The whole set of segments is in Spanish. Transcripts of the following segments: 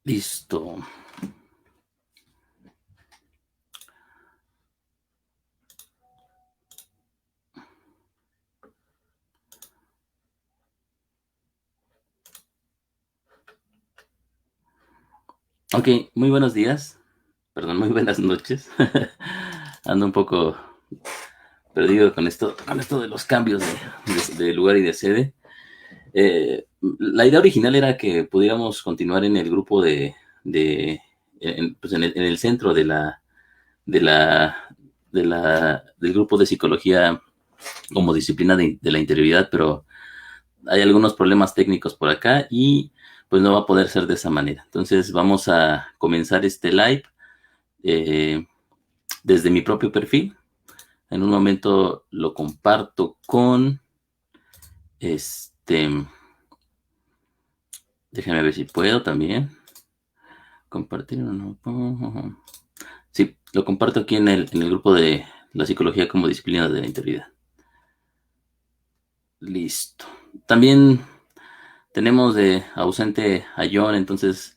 Listo. Ok, muy buenos días. Perdón, muy buenas noches. Ando un poco perdido con esto de los cambios de lugar y de sede. La idea original era que pudiéramos continuar en el grupo pues en el centro de la, del grupo de psicología como disciplina de la interioridad, pero hay algunos problemas técnicos por acá y pues no va a poder ser de esa manera. Entonces vamos a comenzar este live eh, desde mi propio perfil. En un momento lo comparto con este. Déjame ver si puedo también. Compartir o no. Sí, lo comparto aquí en el grupo de la psicología como disciplina de la integridad. Listo. También tenemos de ausente a John, entonces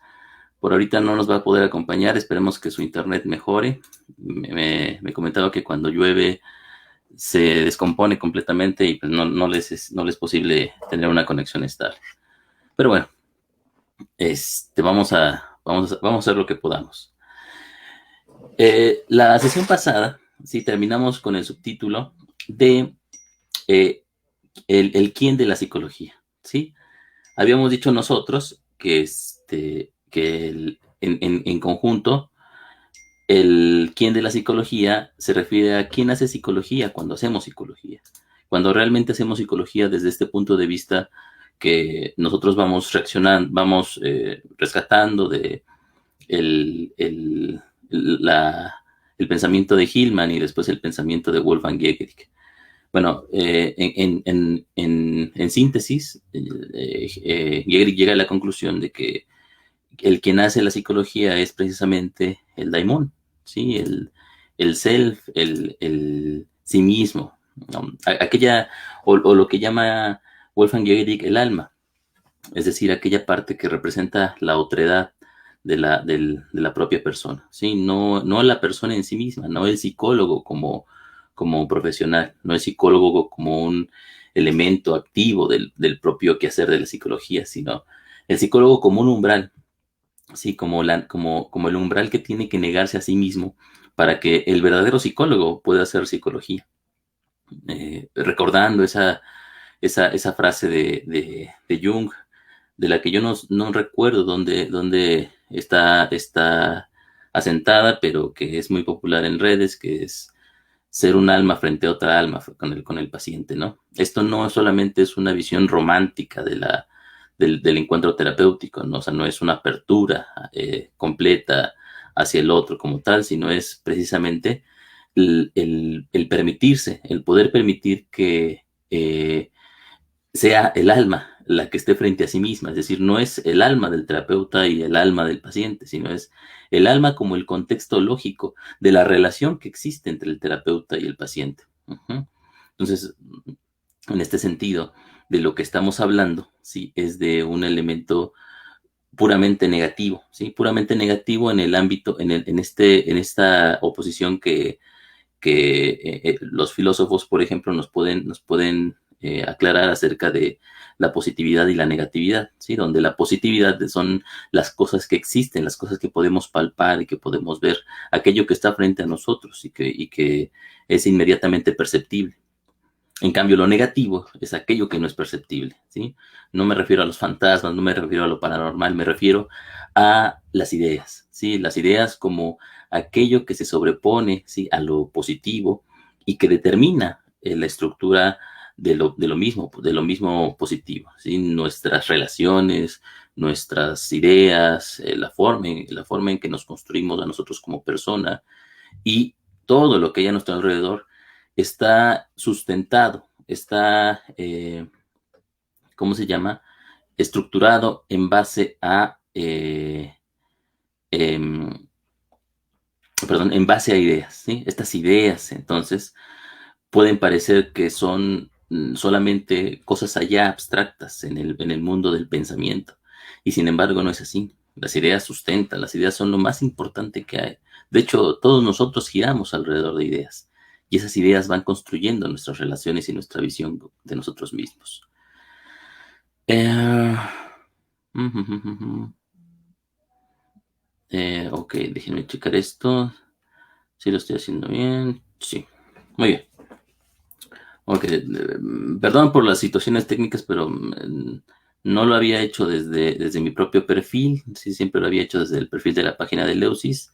por ahorita no nos va a poder acompañar. Esperemos que su internet mejore. Me comentaba que cuando llueve se descompone completamente y pues no les es posible tener una conexión estable. Pero bueno, vamos a hacer lo que podamos. La sesión pasada, sí, terminamos con el subtítulo de eh, el quién de la psicología, ¿sí? Habíamos dicho nosotros que en conjunto el quién de la psicología se refiere a quién hace psicología cuando hacemos psicología. Cuando realmente hacemos psicología desde este punto de vista que nosotros vamos reaccionando, vamos rescatando de el, la, el pensamiento de Hillman y después el pensamiento de Wolfgang Gehrig. Bueno, en síntesis, Gehrig llega a la conclusión de que el quien hace la psicología es precisamente el daimon, ¿sí? El self, el sí mismo, ¿no? Aquella, o lo que llama Wolfgang Gehrig el alma, es decir, aquella parte que representa la otredad de la propia persona, ¿sí? No la persona en sí misma, no el psicólogo como profesional, no el psicólogo como un elemento activo del propio quehacer de la psicología, sino el psicólogo como un umbral, ¿sí? Como el umbral que tiene que negarse a sí mismo para que el verdadero psicólogo pueda hacer psicología. Recordando esa frase de Jung, de la que yo no recuerdo dónde está asentada, pero que es muy popular en redes, que es ser un alma frente a otra alma con el paciente, ¿no? Esto no solamente es una visión romántica del encuentro terapéutico, ¿no? O sea, no es una apertura completa hacia el otro como tal, sino es precisamente el permitirse, el poder permitir que sea el alma la que esté frente a sí misma, es decir, no es el alma del terapeuta y el alma del paciente, sino es el alma como el contexto lógico de la relación que existe entre el terapeuta y el paciente. Uh-huh. Entonces, en este sentido, de lo que estamos hablando, sí, es de un elemento puramente negativo, sí, puramente negativo en el ámbito, en esta oposición que los filósofos, por ejemplo, nos pueden aclarar acerca de la positividad y la negatividad, ¿sí? Donde la positividad son las cosas que existen, las cosas que podemos palpar y que podemos ver, aquello que está frente a nosotros y que es inmediatamente perceptible. En cambio, lo negativo es aquello que no es perceptible, ¿sí? No me refiero a los fantasmas, no me refiero a lo paranormal, me refiero a las ideas, ¿sí? Las ideas como aquello que se sobrepone, ¿sí? A lo positivo y que determina la estructura de lo mismo positivo, ¿sí? Nuestras relaciones, nuestras ideas, la forma en que nos construimos a nosotros como persona y todo lo que hay a nuestro alrededor está sustentado, está, ¿cómo se llama? Estructurado en base em, en base a ideas, ¿sí? Estas ideas, entonces, pueden parecer que son solamente cosas allá abstractas en el mundo del pensamiento, y sin embargo no es así. Las ideas sustentan, las ideas son lo más importante que hay. De hecho, todos nosotros giramos alrededor de ideas y esas ideas van construyendo nuestras relaciones y nuestra visión de nosotros mismos. Eh, ok, déjenme checar esto. Si lo estoy haciendo bien. Sí, muy bien. Ok, perdón por las situaciones técnicas, pero no lo había hecho desde mi propio perfil. Sí, siempre lo había hecho desde el perfil de la página de Eleusis.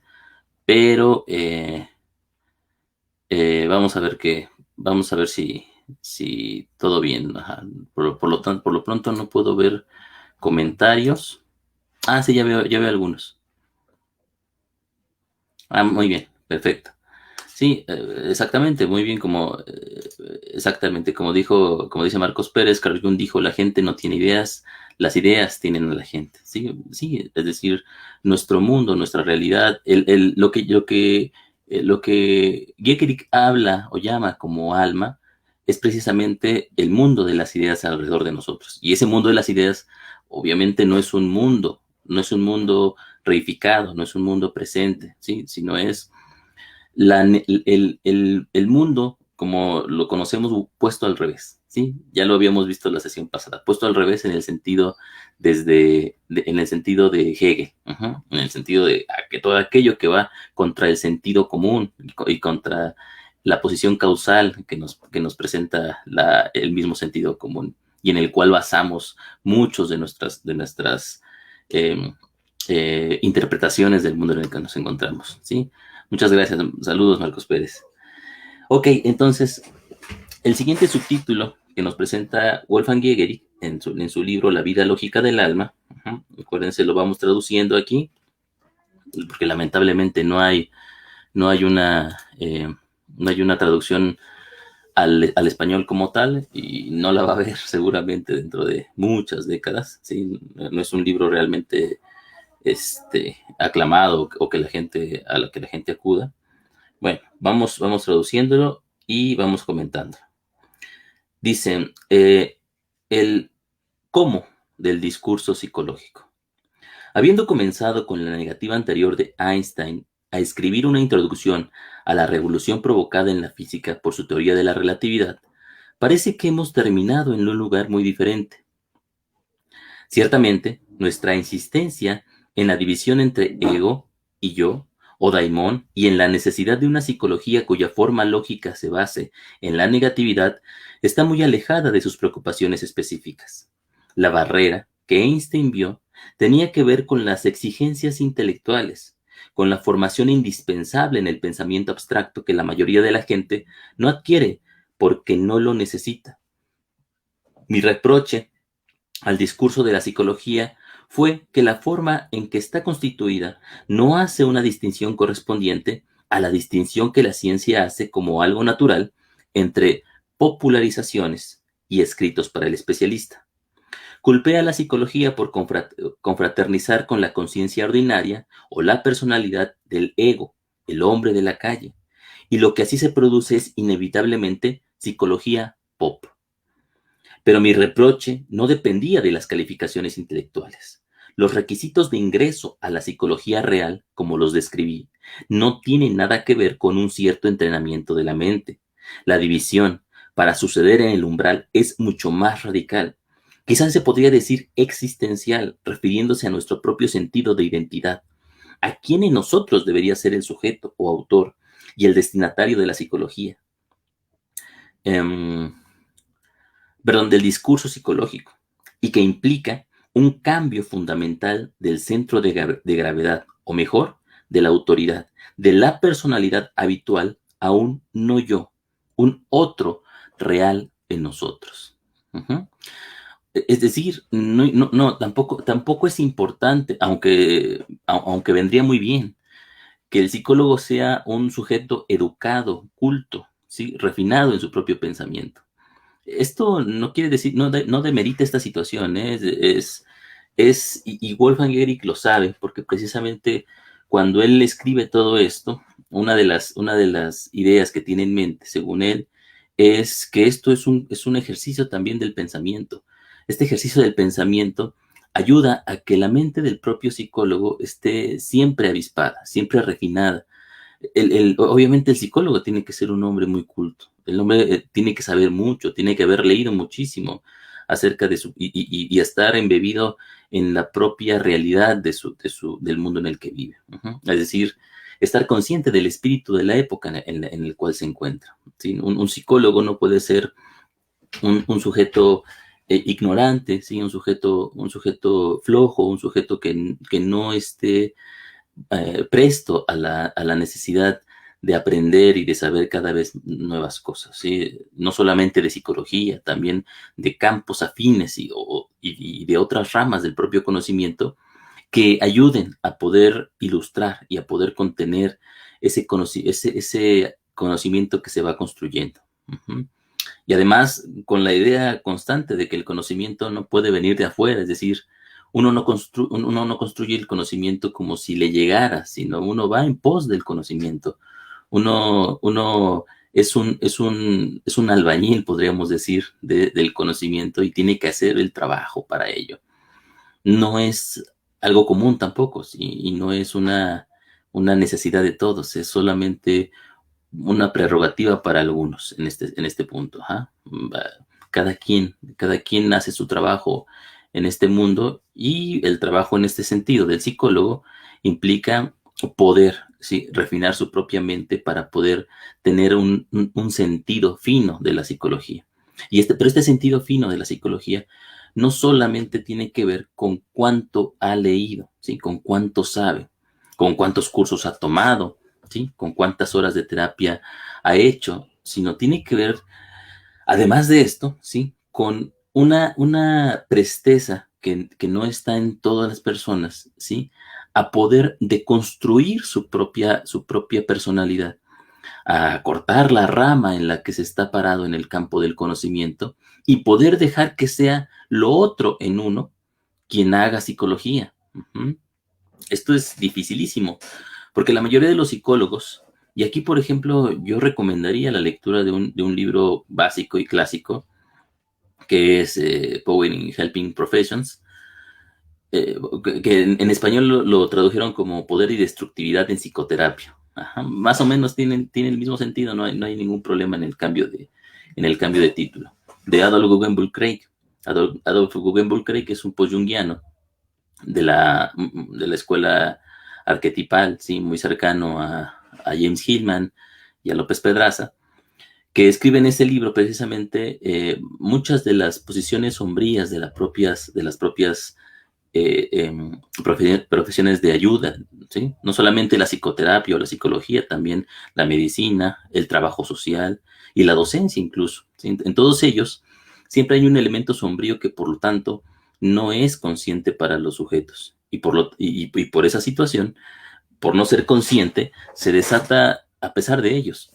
Pero vamos a ver si todo bien. Ajá. Por lo pronto no puedo ver comentarios. Ah, sí, ya veo algunos. Ah, muy bien, perfecto. Sí, exactamente, muy bien exactamente como dice Marcos Pérez. Carl Jung dijo, la gente no tiene ideas, las ideas tienen a la gente. Sí, sí, es decir, nuestro mundo, nuestra realidad, lo que Gökerik habla o llama como alma es precisamente el mundo de las ideas alrededor de nosotros. Y ese mundo de las ideas, obviamente, no es un mundo reificado, no es un mundo presente, ¿sí? Sino es el mundo como lo conocemos puesto al revés, ¿sí? Ya lo habíamos visto en la sesión pasada, puesto al revés en el sentido en el sentido de Hegel, en el sentido de que todo aquello que va contra el sentido común y contra la posición causal que nos presenta el mismo sentido común y en el cual basamos muchos de nuestras eh, interpretaciones del mundo en el que nos encontramos, ¿sí? Muchas gracias. Saludos, Marcos Pérez. Ok, entonces, el siguiente subtítulo que nos presenta Wolfgang Jägerich en su libro La vida lógica del alma, acuérdense, lo vamos traduciendo aquí, porque lamentablemente no hay no hay una traducción al español como tal, y no la va a haber seguramente dentro de muchas décadas, ¿sí? No es un libro realmente aclamado o que a la que la gente acuda. Bueno, vamos traduciéndolo y vamos comentando. Dicen, el cómo del discurso psicológico. Habiendo comenzado con la negativa anterior de Einstein a escribir una introducción a la revolución provocada en la física por su teoría de la relatividad, parece que hemos terminado en un lugar muy diferente. Ciertamente, nuestra insistencia en la división entre ego y yo, o daimón, y en la necesidad de una psicología cuya forma lógica se base en la negatividad, está muy alejada de sus preocupaciones específicas. La barrera que Einstein vio tenía que ver con las exigencias intelectuales, con la formación indispensable en el pensamiento abstracto que la mayoría de la gente no adquiere porque no lo necesita. Mi reproche al discurso de la psicología fue que la forma en que está constituida no hace una distinción correspondiente a la distinción que la ciencia hace como algo natural entre popularizaciones y escritos para el especialista. Culpé a la psicología por confraternizar con la conciencia ordinaria o la personalidad del ego, el hombre de la calle, y lo que así se produce es inevitablemente psicología pop. Pero mi reproche no dependía de las calificaciones intelectuales. Los requisitos de ingreso a la psicología real, como los describí, no tienen nada que ver con un cierto entrenamiento de la mente. La división, para suceder en el umbral, es mucho más radical. Quizás se podría decir existencial, refiriéndose a nuestro propio sentido de identidad. ¿A quién en nosotros debería ser el sujeto o autor y el destinatario de la psicología? Um, del discurso psicológico, y que implica un cambio fundamental del centro de gravedad, o mejor, de la autoridad, de la personalidad habitual a un no yo, un otro real en nosotros. Uh-huh. Es decir, tampoco es importante, aunque vendría muy bien, que el psicólogo sea un sujeto educado, culto, ¿sí? Refinado en su propio pensamiento. Esto no quiere decir, no demerita esta situación, ¿eh? Y Wolfgang Eric lo sabe, porque precisamente cuando él escribe todo esto, una de las ideas que tiene en mente, según él, es que esto es un ejercicio también del pensamiento. Este ejercicio del pensamiento ayuda a que la mente del propio psicólogo esté siempre avispada, siempre refinada. Obviamente el psicólogo tiene que ser un hombre muy culto, el hombre tiene que saber mucho, tiene que haber leído muchísimo acerca de su, y estar embebido en la propia realidad del mundo en el que vive. Es decir, estar consciente del espíritu de la época en el cual se encuentra. ¿Sí? Un psicólogo no puede ser un sujeto ignorante, ¿sí? Un sujeto flojo, un sujeto que no esté presto a la necesidad de aprender y de saber cada vez nuevas cosas, ¿sí? No solamente de psicología, también de campos afines y de otras ramas del propio conocimiento que ayuden a poder ilustrar y a poder contener ese conocimiento que se va construyendo. Uh-huh. Y además con la idea constante de que el conocimiento no puede venir de afuera, es decir, uno no construye el conocimiento como si le llegara, sino uno va en pos del conocimiento. Uno es un albañil, podríamos decir, del conocimiento y tiene que hacer el trabajo para ello. No es algo común tampoco, ¿sí? Y no es una necesidad de todos, es solamente una prerrogativa para algunos en este punto. Cada quien hace su trabajo en este mundo y el trabajo en este sentido del psicólogo implica poder, ¿sí? Refinar su propia mente para poder tener un sentido fino de la psicología. Pero este sentido fino de la psicología no solamente tiene que ver con cuánto ha leído, ¿sí? Con cuánto sabe, con cuántos cursos ha tomado, ¿sí? Con cuántas horas de terapia ha hecho, sino tiene que ver, además de esto, ¿sí? Con una presteza que no está en todas las personas, ¿sí? A poder deconstruir su propia personalidad, a cortar la rama en la que se está parado en el campo del conocimiento y poder dejar que sea lo otro en uno quien haga psicología. Uh-huh. Esto es dificilísimo, porque la mayoría de los psicólogos, y aquí por ejemplo yo recomendaría la lectura de un libro básico y clásico, que es Power in Helping Professions, que en español lo tradujeron como Poder y Destructividad en Psicoterapia. Ajá, más o menos tiene el mismo sentido, no hay ningún problema en el cambio de título. De Adolf Guggenbull Craig. Adolf Guggenbull Craig es un post-jungiano de la escuela arquetipal, ¿sí? Muy cercano a James Hillman y a López Pedraza, que escribe en ese libro precisamente muchas de las posiciones sombrías de las propias profesiones de ayuda, ¿sí? No solamente la psicoterapia o la psicología, también la medicina, el trabajo social y la docencia incluso, ¿sí? En todos ellos siempre hay un elemento sombrío que por lo tanto no es consciente para los sujetos y por esa situación, por no ser consciente, se desata a pesar de ellos.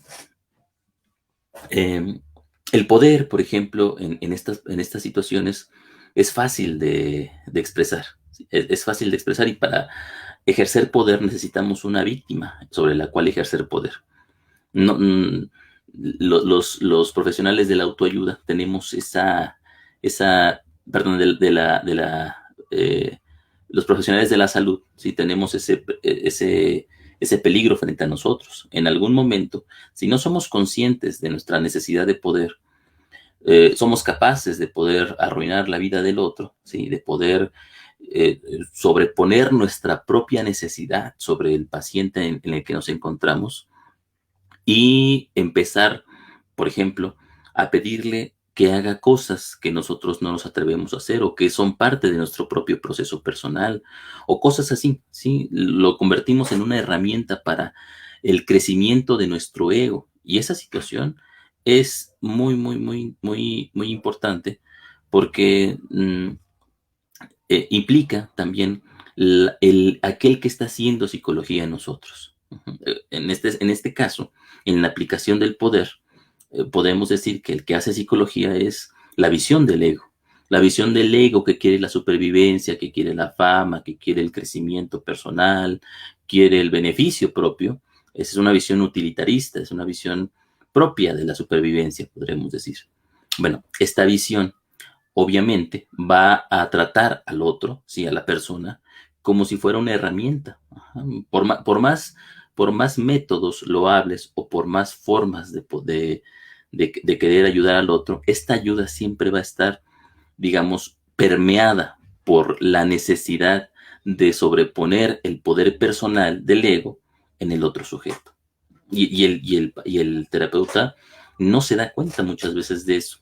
El poder, por ejemplo, en estas situaciones es fácil de expresar. Es fácil de expresar y para ejercer poder necesitamos una víctima sobre la cual ejercer poder. No, los profesionales de la autoayuda tenemos perdón, los profesionales de la salud, sí tenemos ese peligro frente a nosotros. En algún momento, si no somos conscientes de nuestra necesidad de poder, somos capaces de poder arruinar la vida del otro, ¿sí? De poder sobreponer nuestra propia necesidad sobre el paciente en el que nos encontramos y empezar, por ejemplo, a pedirle que haga cosas que nosotros no nos atrevemos a hacer o que son parte de nuestro propio proceso personal o cosas así, ¿sí? Lo convertimos en una herramienta para el crecimiento de nuestro ego y esa situación es muy importante porque implica también aquel que está haciendo psicología en nosotros. En este caso, en la aplicación del poder, podemos decir que el que hace psicología es la visión del ego. La visión del ego que quiere la supervivencia, que quiere la fama, que quiere el crecimiento personal, quiere el beneficio propio. Esa es una visión utilitarista, es una visión propia de la supervivencia, podremos decir. Bueno, esta visión obviamente va a tratar al otro, ¿sí? A la persona, como si fuera una herramienta. Ajá. Por más métodos loables o por más formas de querer ayudar al otro, esta ayuda siempre va a estar, digamos, permeada por la necesidad de sobreponer el poder personal del ego en el otro sujeto. Y el terapeuta no se da cuenta muchas veces de eso.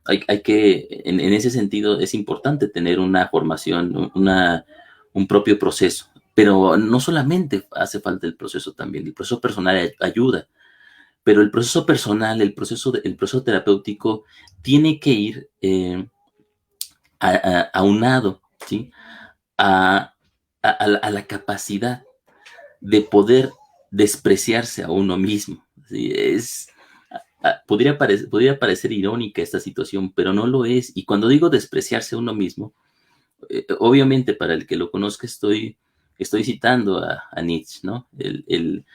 En ese sentido, es importante tener una formación, un propio proceso, pero no solamente hace falta el proceso también, el proceso personal ayuda, pero el proceso personal, el proceso terapéutico tiene que ir aunado, ¿sí? a, a la capacidad de poder despreciarse a uno mismo. ¿Sí? Podría parecer irónica esta situación, pero no lo es. Y cuando digo despreciarse a uno mismo, obviamente para el que lo conozca estoy citando a Nietzsche, ¿no? El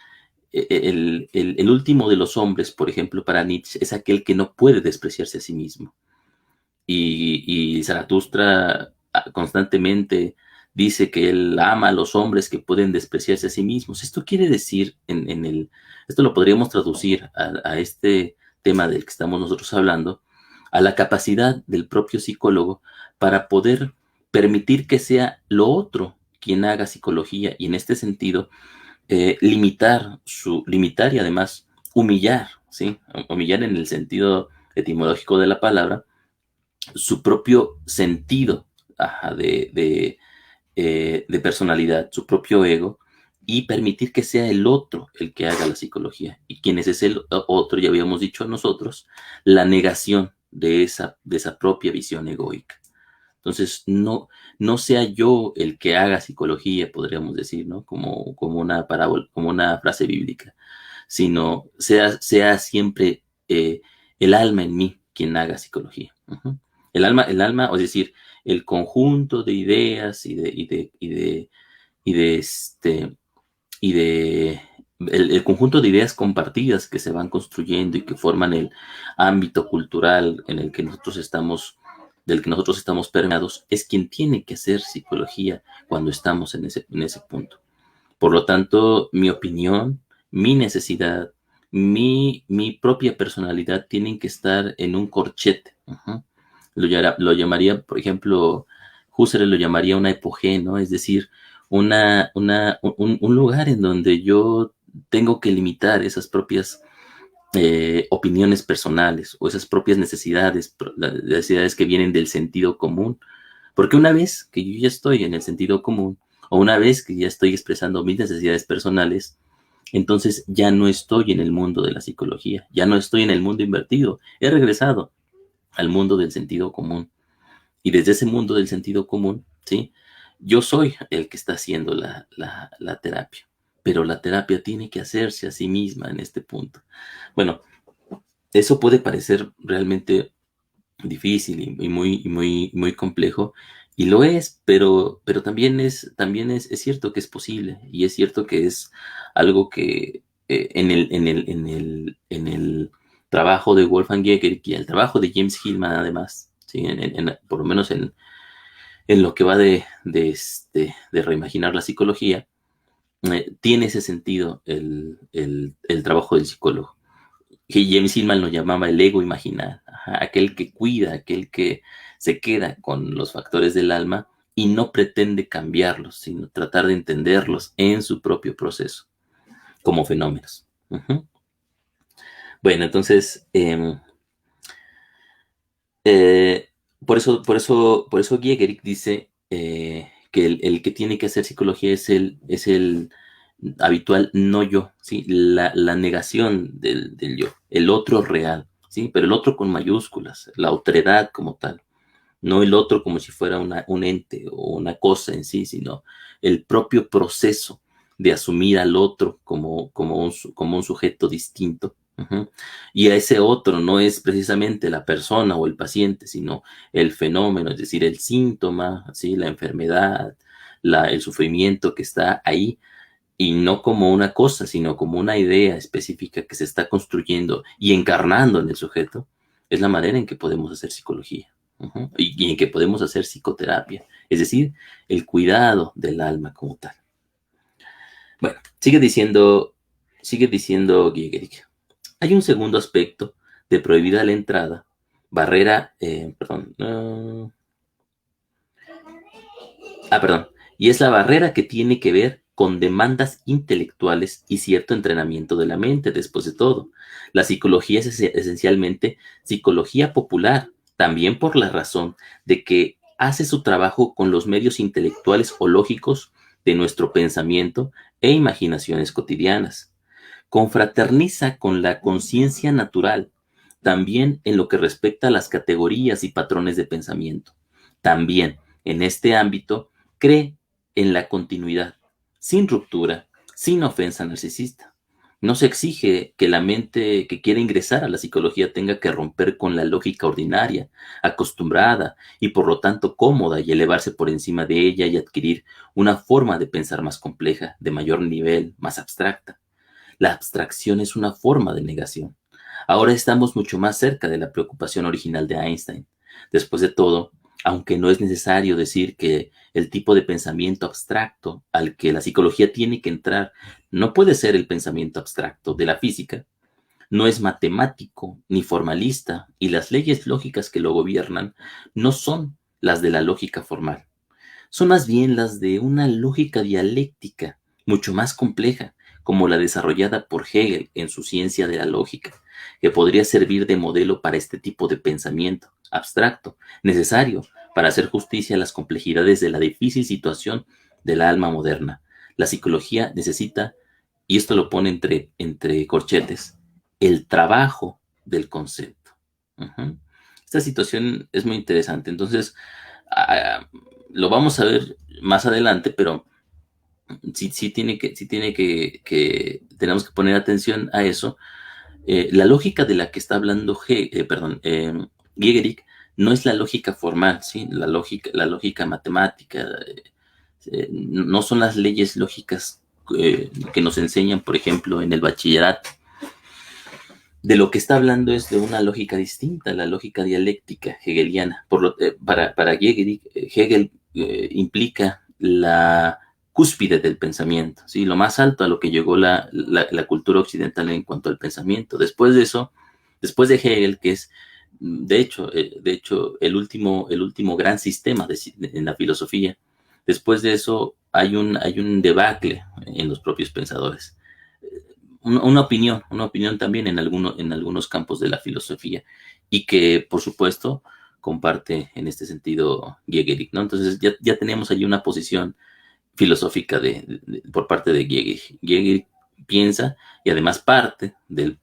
último de los hombres, por ejemplo, para Nietzsche, es aquel que no puede despreciarse a sí mismo. Y Zaratustra constantemente dice que él ama a los hombres que pueden despreciarse a sí mismos. Esto quiere decir, esto lo podríamos traducir a este tema del que estamos nosotros hablando, a la capacidad del propio psicólogo para poder permitir que sea lo otro quien haga psicología y en este sentido limitar y además humillar, ¿sí? Humillar en el sentido etimológico de la palabra, su propio sentido, ajá, de personalidad, su propio ego, y permitir que sea el otro el que haga la psicología. ¿Y quién es ese otro? Ya habíamos dicho nosotros, la negación de esa propia visión egoica. Entonces, no sea yo el que haga psicología, podríamos decir, ¿no? Como una parábola, como una frase bíblica, sino sea siempre el alma en mí quien haga psicología. Ujú. El alma, es decir, el conjunto de ideas y de conjunto de ideas compartidas que se van construyendo y que forman el ámbito cultural del que nosotros estamos permeados, es quien tiene que hacer psicología cuando estamos en ese punto. Por lo tanto, mi opinión, mi necesidad, mi propia personalidad tienen que estar en un corchete. Ujú. Lo llamaría, por ejemplo, Husserl lo llamaría una epogé, ¿no? Es decir, un lugar en donde yo tengo que limitar esas propias opiniones personales o esas propias necesidades, las necesidades que vienen del sentido común. Porque una vez que yo ya estoy en el sentido común, o una vez que ya estoy expresando mis necesidades personales, entonces ya no estoy en el mundo de la psicología, ya no estoy en el mundo invertido, he regresado al mundo del sentido común. Y desde ese mundo del sentido común, ¿sí? Yo soy el que está haciendo la terapia, pero la terapia tiene que hacerse a sí misma en este punto. Bueno, eso puede parecer realmente difícil y muy complejo, y lo es, pero también es cierto que es posible, y es cierto que es algo que en el trabajo de Wolfgang Jäger y el trabajo de James Hillman, además, ¿sí? Por lo menos en lo que va de reimaginar la psicología, tiene ese sentido el trabajo del psicólogo que James Hillman lo llamaba el ego imaginal, ajá, aquel que cuida, aquel que se queda con los factores del alma y no pretende cambiarlos, sino tratar de entenderlos en su propio proceso, como fenómenos. Ujú. Bueno, entonces, eh, por eso Giegerich dice que el que tiene que hacer psicología es el habitual no yo, ¿sí? La negación del yo, el otro real, ¿sí? Pero el otro con mayúsculas, la otredad como tal, no el otro como si fuera un ente o una cosa en sí, sino el propio proceso de asumir al otro como un sujeto distinto. Ujú. Y a ese otro no es precisamente la persona o el paciente, sino el fenómeno, es decir, el síntoma, ¿sí? La enfermedad, el sufrimiento que está ahí, y no como una cosa, sino como una idea específica que se está construyendo y encarnando en el sujeto, es la manera en que podemos hacer psicología. Y en que podemos hacer psicoterapia, es decir, el cuidado del alma como tal. Bueno, sigue diciendo Gigerich. Hay un segundo aspecto de prohibida la entrada, barrera, perdón, y es la barrera que tiene que ver con demandas intelectuales y cierto entrenamiento de la mente, después de todo. La psicología es esencialmente psicología popular, también por la razón de que hace su trabajo con los medios intelectuales o lógicos de nuestro pensamiento e imaginaciones cotidianas. Confraterniza con la conciencia natural, también en lo que respecta a las categorías y patrones de pensamiento. También, en este ámbito, cree en la continuidad, sin ruptura, sin ofensa narcisista. No se exige que la mente que quiere ingresar a la psicología tenga que romper con la lógica ordinaria, acostumbrada y por lo tanto cómoda y elevarse por encima de ella y adquirir una forma de pensar más compleja, de mayor nivel, más abstracta. La abstracción es una forma de negación. Ahora estamos mucho más cerca de la preocupación original de Einstein. Después de todo, aunque no es necesario decir que el tipo de pensamiento abstracto al que la psicología tiene que entrar no puede ser el pensamiento abstracto de la física, no es matemático ni formalista y las leyes lógicas que lo gobiernan no son las de la lógica formal, son más bien las de una lógica dialéctica mucho más compleja, como la desarrollada por Hegel en su Ciencia de la Lógica, que podría servir de modelo para este tipo de pensamiento abstracto, necesario para hacer justicia a las complejidades de la difícil situación del alma moderna. La psicología necesita, y esto lo pone entre corchetes, el trabajo del concepto. Esta situación es muy interesante. Entonces, ah, lo vamos a ver más adelante, pero tenemos que poner atención a eso. La lógica de la que está hablando Gigerich no es la lógica formal, ¿sí? La lógica matemática, no son las leyes lógicas que nos enseñan, por ejemplo, en el bachillerato. De lo que está hablando es de una lógica distinta, la lógica dialéctica hegeliana. Para Hegel implica la cúspide del pensamiento, ¿sí? Lo más alto a lo que llegó la cultura occidental en cuanto al pensamiento. Después de eso, después de Hegel, que es de hecho el último gran sistema en la filosofía, después de eso hay un debacle en los propios pensadores. Una opinión también en algunos campos de la filosofía y que, por supuesto, comparte en este sentido Gigerich, ¿no? Entonces ya tenemos allí una posición filosófica por parte de Gigerich. Gigerich piensa y además parte de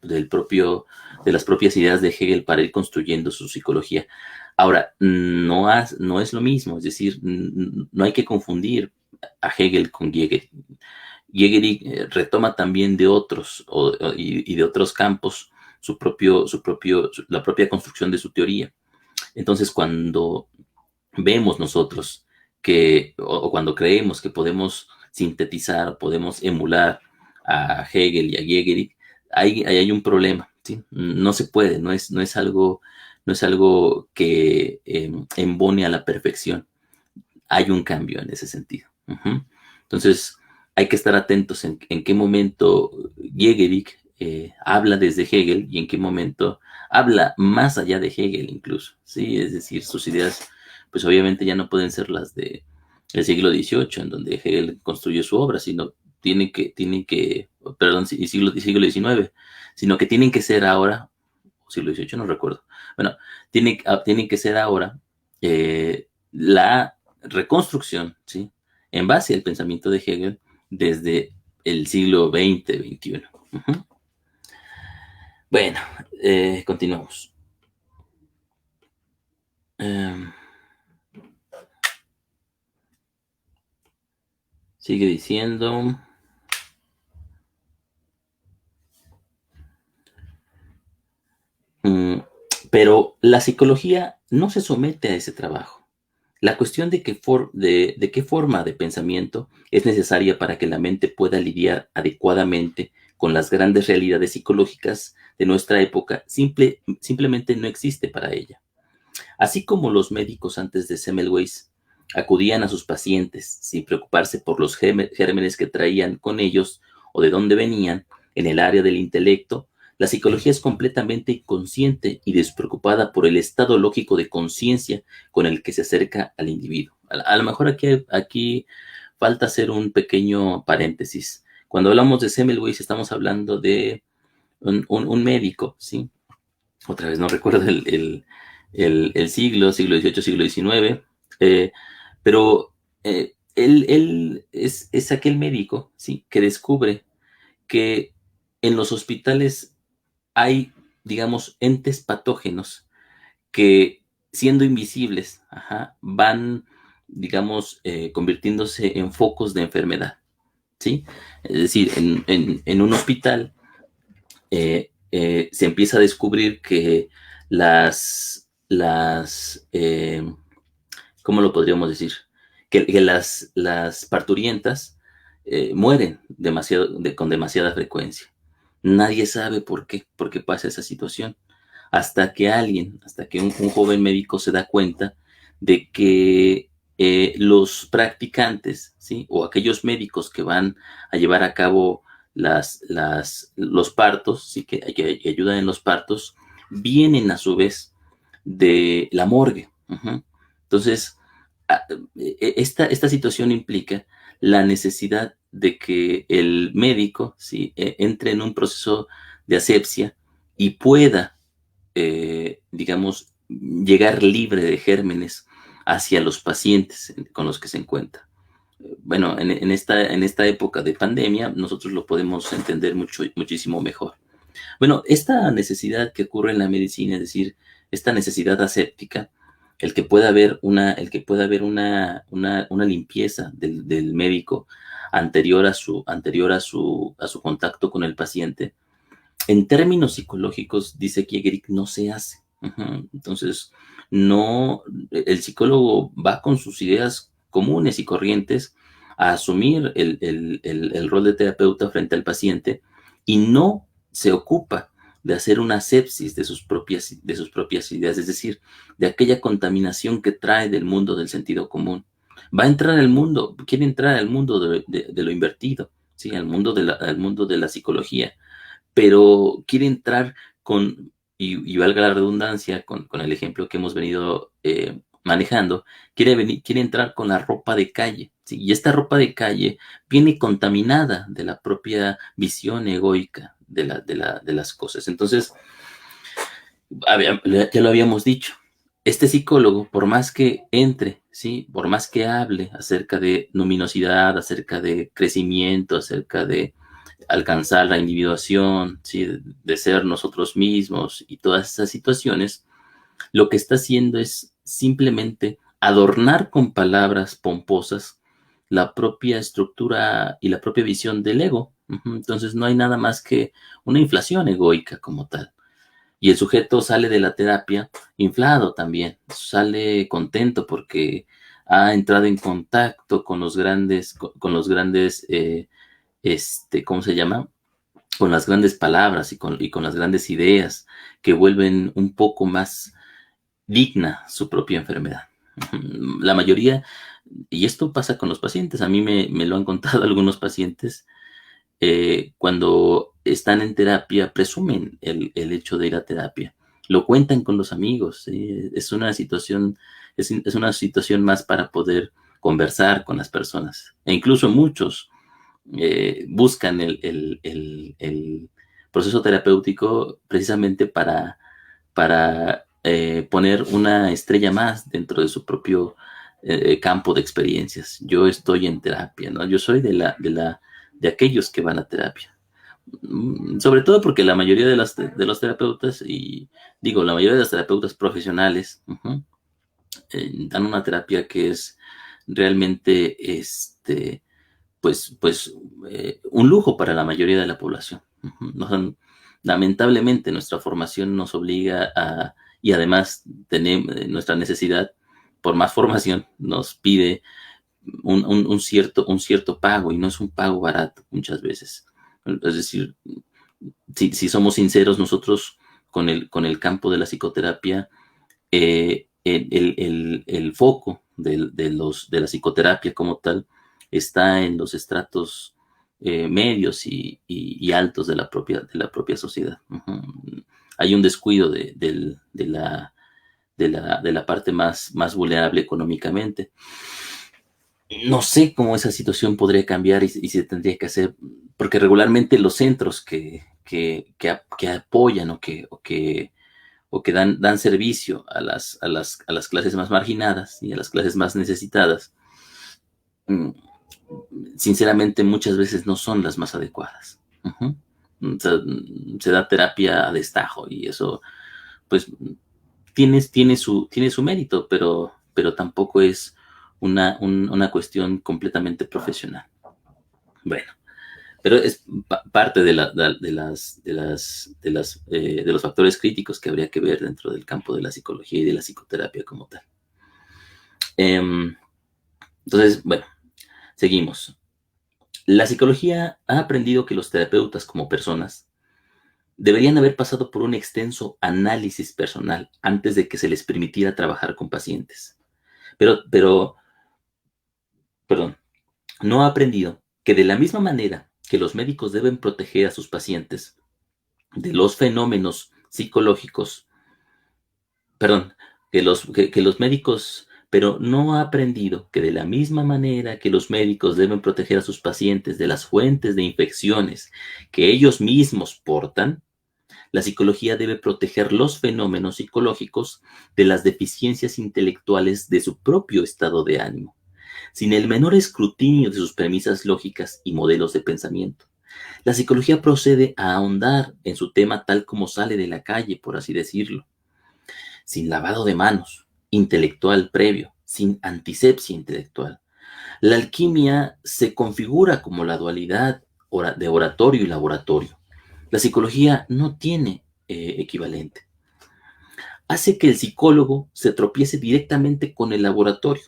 las propias ideas de Hegel para ir construyendo su psicología. Ahora, no es lo mismo, es decir, no hay que confundir a Hegel con Gigerich. Gigerich retoma también de otros y de otros campos la propia construcción de su teoría. Entonces, cuando vemos nosotros o cuando creemos que podemos sintetizar, podemos emular a Hegel y a Gigerich, ahí hay un problema, ¿sí? No se puede, no es algo que embone a la perfección. Hay un cambio en ese sentido. Entonces, hay que estar atentos en qué momento Gigerich habla desde Hegel y en qué momento habla más allá de Hegel incluso, ¿sí? Es decir, sus ideas, pues obviamente ya no pueden ser las del siglo XVIII, en donde Hegel construyó su obra, sino siglo XIX, sino que tienen que ser ahora, siglo XVIII no recuerdo, bueno, tienen que ser ahora la reconstrucción, ¿sí? En base al pensamiento de Hegel desde el siglo XX, XXI. Bueno, continuamos. Sigue diciendo. Pero la psicología no se somete a ese trabajo. La cuestión de qué forma de pensamiento es necesaria para que la mente pueda lidiar adecuadamente con las grandes realidades psicológicas de nuestra época simplemente no existe para ella. Así como los médicos antes de Semmelweis acudían a sus pacientes sin preocuparse por los gérmenes que traían con ellos o de dónde venían en el área del intelecto, la psicología es completamente inconsciente y despreocupada por el estado lógico de conciencia con el que se acerca al individuo. A lo mejor aquí falta hacer un pequeño paréntesis. Cuando hablamos de Semmelweis estamos hablando de un médico, ¿sí? Otra vez no recuerdo el siglo XVIII, siglo XIX, pero él es aquel médico, ¿sí? Que descubre que en los hospitales hay, digamos, entes patógenos que, siendo invisibles, van, digamos, convirtiéndose en focos de enfermedad, ¿sí? Es decir, en un hospital se empieza a descubrir que ¿cómo lo podríamos decir? Que las parturientas mueren con demasiada frecuencia. Nadie sabe por qué pasa esa situación. Hasta que un joven médico se da cuenta de que los practicantes, ¿sí? O aquellos médicos que van a llevar a cabo los partos, ¿sí? Que ayudan en los partos, vienen a su vez de la morgue. Entonces, esta situación implica la necesidad de que el médico, ¿sí? Entre en un proceso de asepsia y pueda, digamos, llegar libre de gérmenes hacia los pacientes con los que se encuentra. Bueno, en esta época de pandemia, nosotros lo podemos entender muchísimo mejor. Bueno, esta necesidad que ocurre en la medicina, es decir, esta necesidad aséptica, el que pueda haber una limpieza del médico anterior a su contacto con el paciente, en términos psicológicos, dice Kiegerik, no se hace. Entonces, no, el psicólogo va con sus ideas comunes y corrientes a asumir el rol de terapeuta frente al paciente y no se ocupa de hacer una sepsis de sus propias ideas, es decir, de aquella contaminación que trae del mundo del sentido común. Va a entrar al mundo, quiere entrar al mundo de lo invertido, ¿sí? Al mundo de la psicología, pero quiere entrar y valga la redundancia, con el ejemplo que hemos venido manejando, quiere entrar con la ropa de calle, ¿sí? Y esta ropa de calle viene contaminada de la propia visión egoica de las cosas. Entonces, ya lo habíamos dicho, este psicólogo, por más que entre, ¿sí? Por más que hable acerca de luminosidad, acerca de crecimiento, acerca de alcanzar la individuación, ¿sí? De ser nosotros mismos y todas esas situaciones, lo que está haciendo es simplemente adornar con palabras pomposas la propia estructura y la propia visión del ego. Entonces no hay nada más que una inflación egoica como tal. Y el sujeto sale de la terapia inflado también, sale contento porque ha entrado en contacto con los grandes, ¿cómo se llama? Con las grandes palabras y con las grandes ideas que vuelven un poco más digna su propia enfermedad. La mayoría, y esto pasa con los pacientes, a mí me lo han contado algunos pacientes, cuando están en terapia, presumen el hecho de ir a terapia, lo cuentan con los amigos, ¿sí? Es una situación más para poder conversar con las personas, e incluso muchos buscan el proceso terapéutico precisamente para poner una estrella más dentro de su propio campo de experiencias. Yo estoy en terapia, ¿no? Yo soy de aquellos que van a terapia. Sobre todo porque la mayoría de los terapeutas, y digo, la mayoría de los terapeutas profesionales, dan una terapia que es realmente, un lujo para la mayoría de la población. Lamentablemente nuestra formación nos obliga y además nuestra necesidad por más formación nos pide un cierto pago, y no es un pago barato muchas veces. Es decir, si somos sinceros nosotros con el campo de la psicoterapia, el foco de la psicoterapia como tal está en los estratos medios y altos de la propia sociedad. Hay un descuido de la parte más vulnerable económicamente. No sé cómo esa situación podría cambiar y se tendría que hacer, porque regularmente los centros que apoyan o que dan servicio a las clases más marginadas y a las clases más necesitadas, mm, sinceramente muchas veces no son las más adecuadas. O sea, se da terapia a destajo y eso pues tiene su mérito, pero tampoco es una cuestión completamente profesional. Bueno, pero es parte de los factores críticos que habría que ver dentro del campo de la psicología y de la psicoterapia como tal. Entonces, bueno, seguimos. La psicología ha aprendido que los terapeutas como personas deberían haber pasado por un extenso análisis personal antes de que se les permitiera trabajar con pacientes. Pero, perdón, no ha aprendido que de la misma manera que los médicos deben proteger a sus pacientes de los fenómenos psicológicos, perdón, que los médicos, pero no ha aprendido que de la misma manera que los médicos deben proteger a sus pacientes de las fuentes de infecciones que ellos mismos portan, la psicología debe proteger los fenómenos psicológicos de las deficiencias intelectuales de su propio estado de ánimo, sin el menor escrutinio de sus premisas lógicas y modelos de pensamiento. La psicología procede a ahondar en su tema tal como sale de la calle, por así decirlo, sin lavado de manos, intelectual previo, sin antisepsia intelectual. La alquimia se configura como la dualidad de oratorio y laboratorio. La psicología no tiene equivalente. Hace que el psicólogo se tropiece directamente con el laboratorio.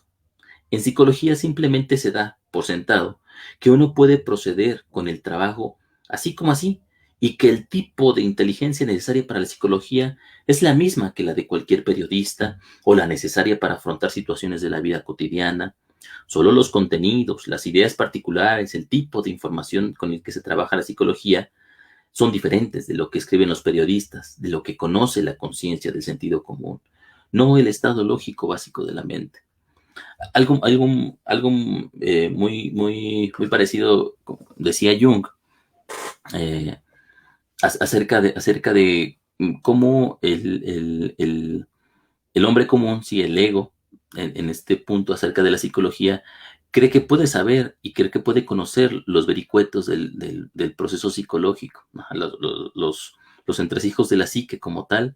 En psicología simplemente se da por sentado que uno puede proceder con el trabajo así como así y que el tipo de inteligencia necesaria para la psicología es la misma que la de cualquier periodista o la necesaria para afrontar situaciones de la vida cotidiana. Solo los contenidos, las ideas particulares, el tipo de información con el que se trabaja la psicología son diferentes de lo que escriben los periodistas, de lo que conoce la conciencia del sentido común, no el estado lógico básico de la mente. Algo muy parecido decía Jung eh, acerca de cómo el hombre común, sí, el ego, en este punto acerca de la psicología, cree que puede saber y cree que puede conocer los vericuetos del proceso psicológico, ¿no? Los entresijos de la psique como tal,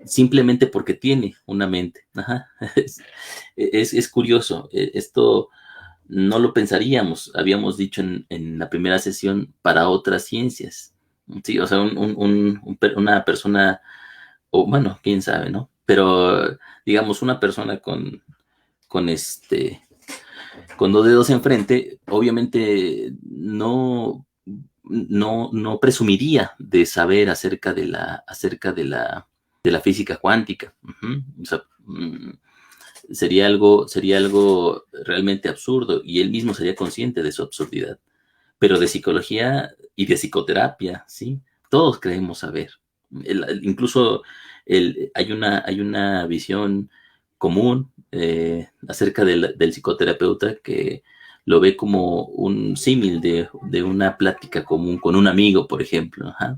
simplemente porque tiene una mente. Ajá. Es curioso, esto no lo pensaríamos, habíamos dicho en la primera sesión, para otras ciencias. Sí, o sea, una persona, o bueno, quién sabe, ¿no? Pero digamos, una persona con con dos dedos enfrente, obviamente no presumiría de saber de la física cuántica. O sea, sería algo realmente absurdo y él mismo sería consciente de su absurdidad. Pero de psicología y de psicoterapia, ¿sí? Todos creemos saber. Incluso hay una visión común acerca del psicoterapeuta que lo ve como un símil de una plática común con un amigo, por ejemplo. Ajá.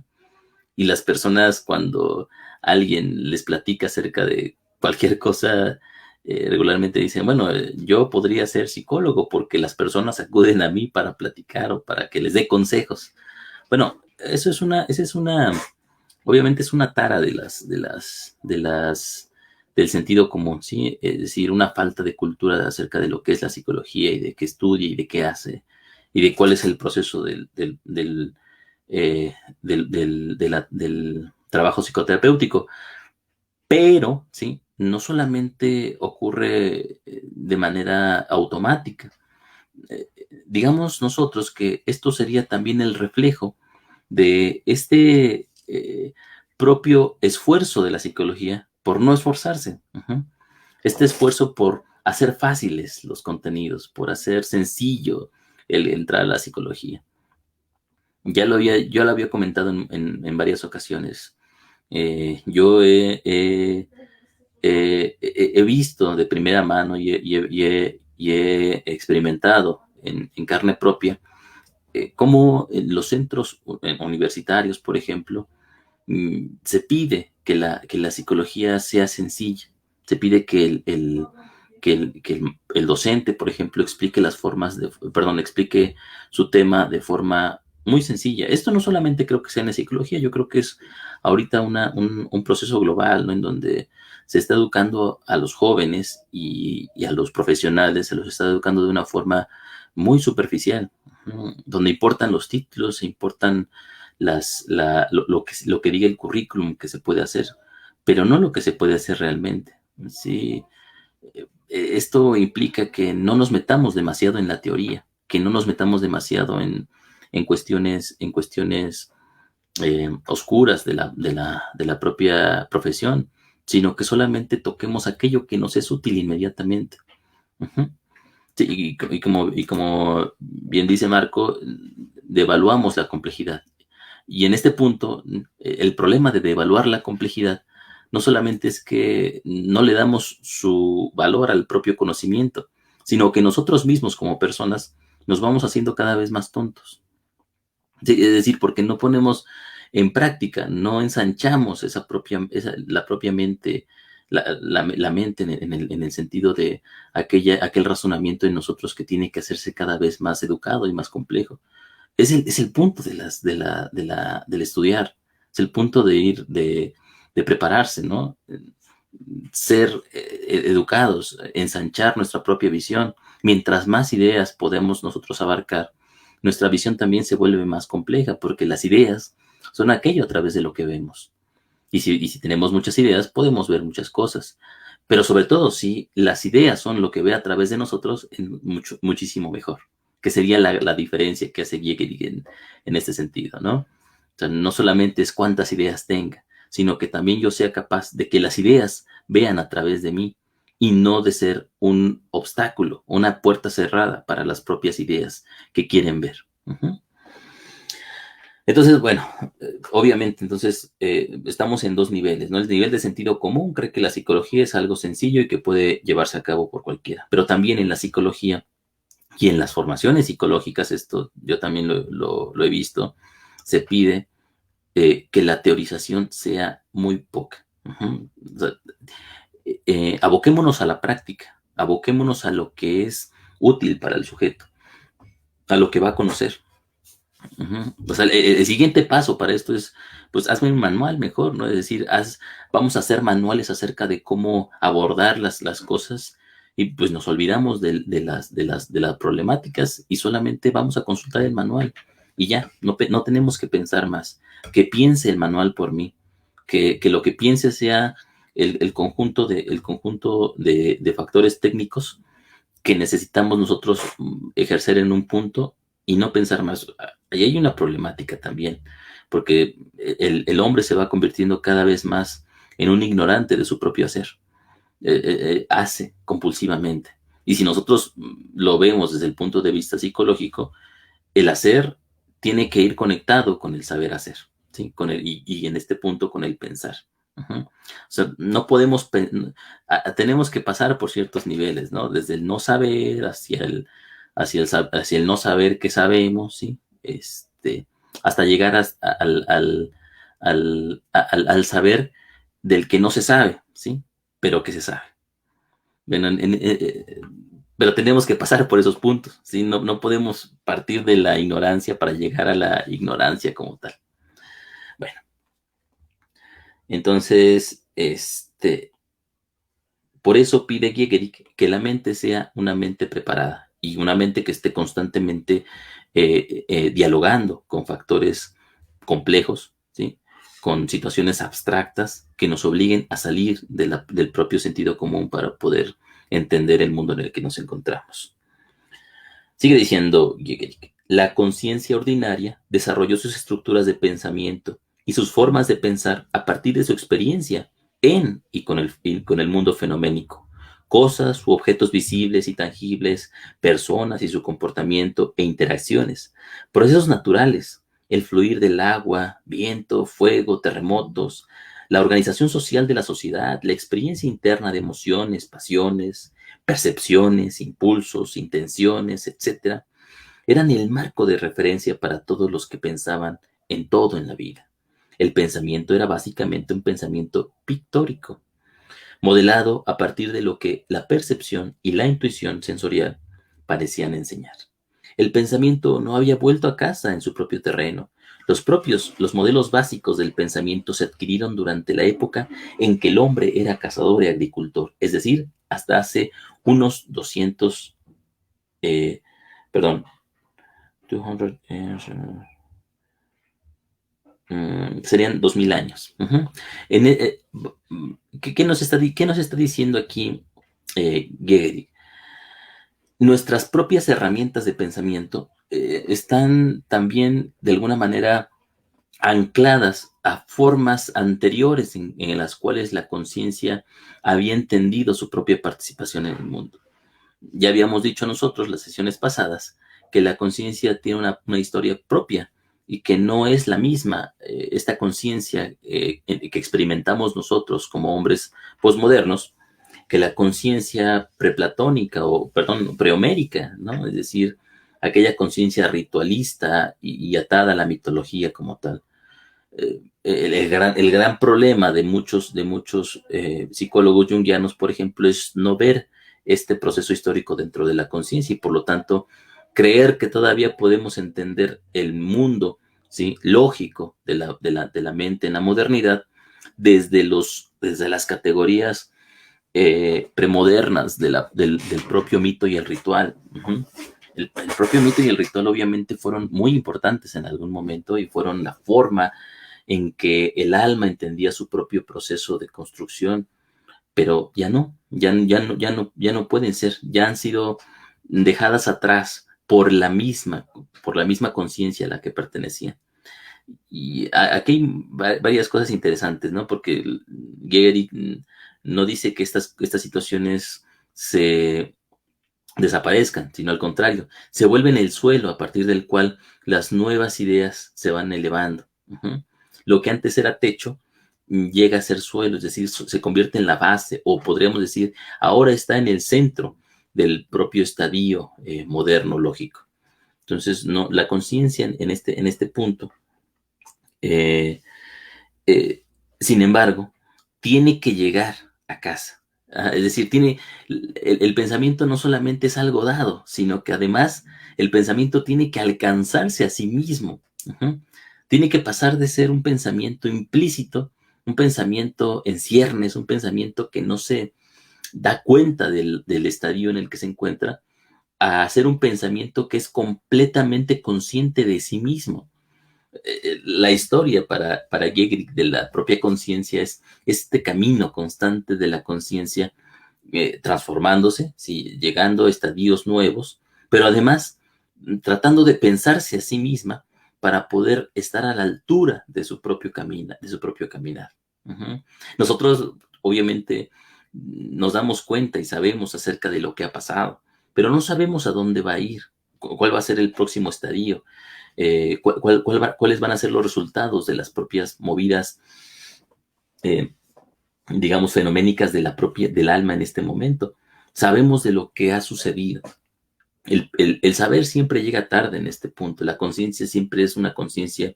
Y las personas cuando alguien les platica acerca de cualquier cosa, regularmente dicen, bueno, yo podría ser psicólogo porque las personas acuden a mí para platicar o para que les dé consejos. Bueno, esa es una, obviamente es una tara del sentido común, ¿sí? Es decir, una falta de cultura acerca de lo que es la psicología y de qué estudia y de qué hace y de cuál es el proceso del trabajo psicoterapéutico. Pero, ¿sí? No solamente ocurre de manera automática. Eh, digamos nosotros que esto sería también el reflejo de propio esfuerzo de la psicología por no esforzarse. este esfuerzo por hacer fáciles los contenidos, por hacer sencillo el entrar a la psicología. Yo lo había comentado en varias ocasiones. Yo he visto de primera mano y he experimentado en carne propia cómo en los centros universitarios, por ejemplo, se pide que la psicología sea sencilla. Se pide que el docente, por ejemplo, explique explique su tema de forma muy sencilla. Esto no solamente creo que sea en la psicología, yo creo que es ahorita un proceso global, ¿no? En donde se está educando a los jóvenes y a los profesionales, se los está educando de una forma muy superficial, donde importan los títulos, importan lo que diga el currículum que se puede hacer, pero no lo que se puede hacer realmente. Sí, esto implica que no nos metamos demasiado en la teoría, que no nos metamos demasiado en cuestiones oscuras de la propia profesión, sino que solamente toquemos aquello que nos es útil inmediatamente. Ujú. Sí, y como bien dice Marco, devaluamos la complejidad. Y en este punto, el problema de devaluar la complejidad no solamente es que no le damos su valor al propio conocimiento, sino que nosotros mismos como personas nos vamos haciendo cada vez más tontos. Sí, es decir, porque no ponemos en práctica, no ensanchamos la propia mente, la mente en el sentido de aquel razonamiento en nosotros que tiene que hacerse cada vez más educado y más complejo. Es el punto del estudiar, es el punto de prepararse, ¿no? Ser educados, ensanchar nuestra propia visión. Mientras más ideas podemos nosotros abarcar, nuestra visión también se vuelve más compleja, porque las ideas son aquello a través de lo que vemos. Y si tenemos muchas ideas, podemos ver muchas cosas. Pero sobre todo, si las ideas son lo que ve a través de nosotros, es muchísimo mejor, que sería la diferencia que hace Gehrig en este sentido, ¿no? O sea, no solamente es cuántas ideas tenga, sino que también yo sea capaz de que las ideas vean a través de mí y no de ser un obstáculo, una puerta cerrada para las propias ideas que quieren ver. Uh-huh. Entonces, bueno, obviamente, entonces estamos en dos niveles, ¿no? El nivel de sentido común cree que la psicología es algo sencillo y que puede llevarse a cabo por cualquiera, pero también en la psicología y en las formaciones psicológicas, esto yo también lo he visto, se pide que la teorización sea muy poca. Uh-huh. O sea, aboquémonos a la práctica, aboquémonos a lo que es útil para el sujeto, a lo que va a conocer. Uh-huh. O sea, el siguiente paso para esto es, pues hazme un manual mejor, ¿no? Es decir, vamos a hacer manuales acerca de cómo abordar las cosas y pues nos olvidamos de las problemáticas y solamente vamos a consultar el manual y ya, no tenemos que pensar más, que piense el manual por mí, que lo que piense sea el conjunto de factores técnicos que necesitamos nosotros ejercer en un punto y no pensar más. Ahí hay una problemática también, porque el hombre se va convirtiendo cada vez más en un ignorante de su propio hacer. Hace compulsivamente. Y si nosotros lo vemos desde el punto de vista psicológico, el hacer tiene que ir conectado con el saber hacer, ¿sí? Y en este punto con el pensar. Uh-huh. O sea, no podemos, tenemos que pasar por ciertos niveles, ¿no? Desde el no saber hacia el no saber que sabemos, ¿sí? Hasta llegar al saber del que no se sabe, ¿sí? Pero que se sabe. Bueno, pero tenemos que pasar por esos puntos, ¿sí? No podemos partir de la ignorancia para llegar a la ignorancia como tal. Bueno, entonces, por eso pide Gehrig que la mente sea una mente preparada y una mente que esté constantemente dialogando con factores complejos, ¿sí? Con situaciones abstractas que nos obliguen a salir del propio sentido común para poder entender el mundo en el que nos encontramos. Sigue diciendo Gehrig, la conciencia ordinaria desarrolló sus estructuras de pensamiento y sus formas de pensar a partir de su experiencia en y con el mundo fenoménico, cosas u objetos visibles y tangibles, personas y su comportamiento e interacciones, procesos naturales, el fluir del agua, viento, fuego, terremotos, la organización social de la sociedad, la experiencia interna de emociones, pasiones, percepciones, impulsos, intenciones, etcétera, eran el marco de referencia para todos los que pensaban en todo en la vida. El pensamiento era básicamente un pensamiento pictórico, modelado a partir de lo que la percepción y la intuición sensorial parecían enseñar. El pensamiento no había vuelto a casa en su propio terreno. Los modelos básicos del pensamiento se adquirieron durante la época en que el hombre era cazador y agricultor, es decir, hasta hace unos 200, perdón, 200 serían 2000 años. ¿Qué nos está diciendo aquí Gehrig? Nuestras propias herramientas de pensamiento están también de alguna manera ancladas a formas anteriores en las cuales la conciencia había entendido su propia participación en el mundo. Ya habíamos dicho nosotros las sesiones pasadas que la conciencia tiene una historia propia y que no es la misma esta conciencia que experimentamos nosotros como hombres posmodernos que la conciencia preplatónica o, perdón, prehomérica, ¿no? Es decir, aquella conciencia ritualista y atada a la mitología como tal. El gran problema de muchos psicólogos junguianos, por ejemplo, es no ver este proceso histórico dentro de la conciencia y por lo tanto creer que todavía podemos entender el mundo, ¿sí?, lógico de la mente en la modernidad desde las categorías premodernas del propio mito y el ritual. El propio mito y el ritual obviamente fueron muy importantes en algún momento y fueron la forma en que el alma entendía su propio proceso de construcción, pero ya no pueden ser, ya han sido dejadas atrás por la misma conciencia a la que pertenecían. Y aquí hay varias cosas interesantes, ¿no? Porque Gehrig no dice que estas situaciones se desaparezcan, sino al contrario, se vuelven el suelo a partir del cual las nuevas ideas se van elevando. Lo que antes era techo llega a ser suelo, es decir, se convierte en la base, o podríamos decir, ahora está en el centro del propio estadio moderno lógico. Entonces, no, la conciencia en este punto, eh, eh, sin embargo, tiene que llegar a casa. Es decir, el pensamiento no solamente es algo dado, sino que además el pensamiento tiene que alcanzarse a sí mismo. Tiene que pasar de ser un pensamiento implícito, un pensamiento en ciernes, un pensamiento que no se da cuenta del estadio en el que se encuentra, a ser un pensamiento que es completamente consciente de sí mismo. La historia para Gehrig de la propia conciencia es este camino constante de la conciencia transformándose, ¿sí?, llegando a estadios nuevos, pero además tratando de pensarse a sí misma para poder estar a la altura de su propio caminar. Nosotros, obviamente, nos damos cuenta y sabemos acerca de lo que ha pasado, pero no sabemos a dónde va a ir, cuál va a ser el próximo estadio, cuáles van a ser los resultados de las propias movidas, digamos, fenoménicas del alma en este momento. Sabemos de lo que ha sucedido. El saber siempre llega tarde en este punto. La conciencia siempre es una conciencia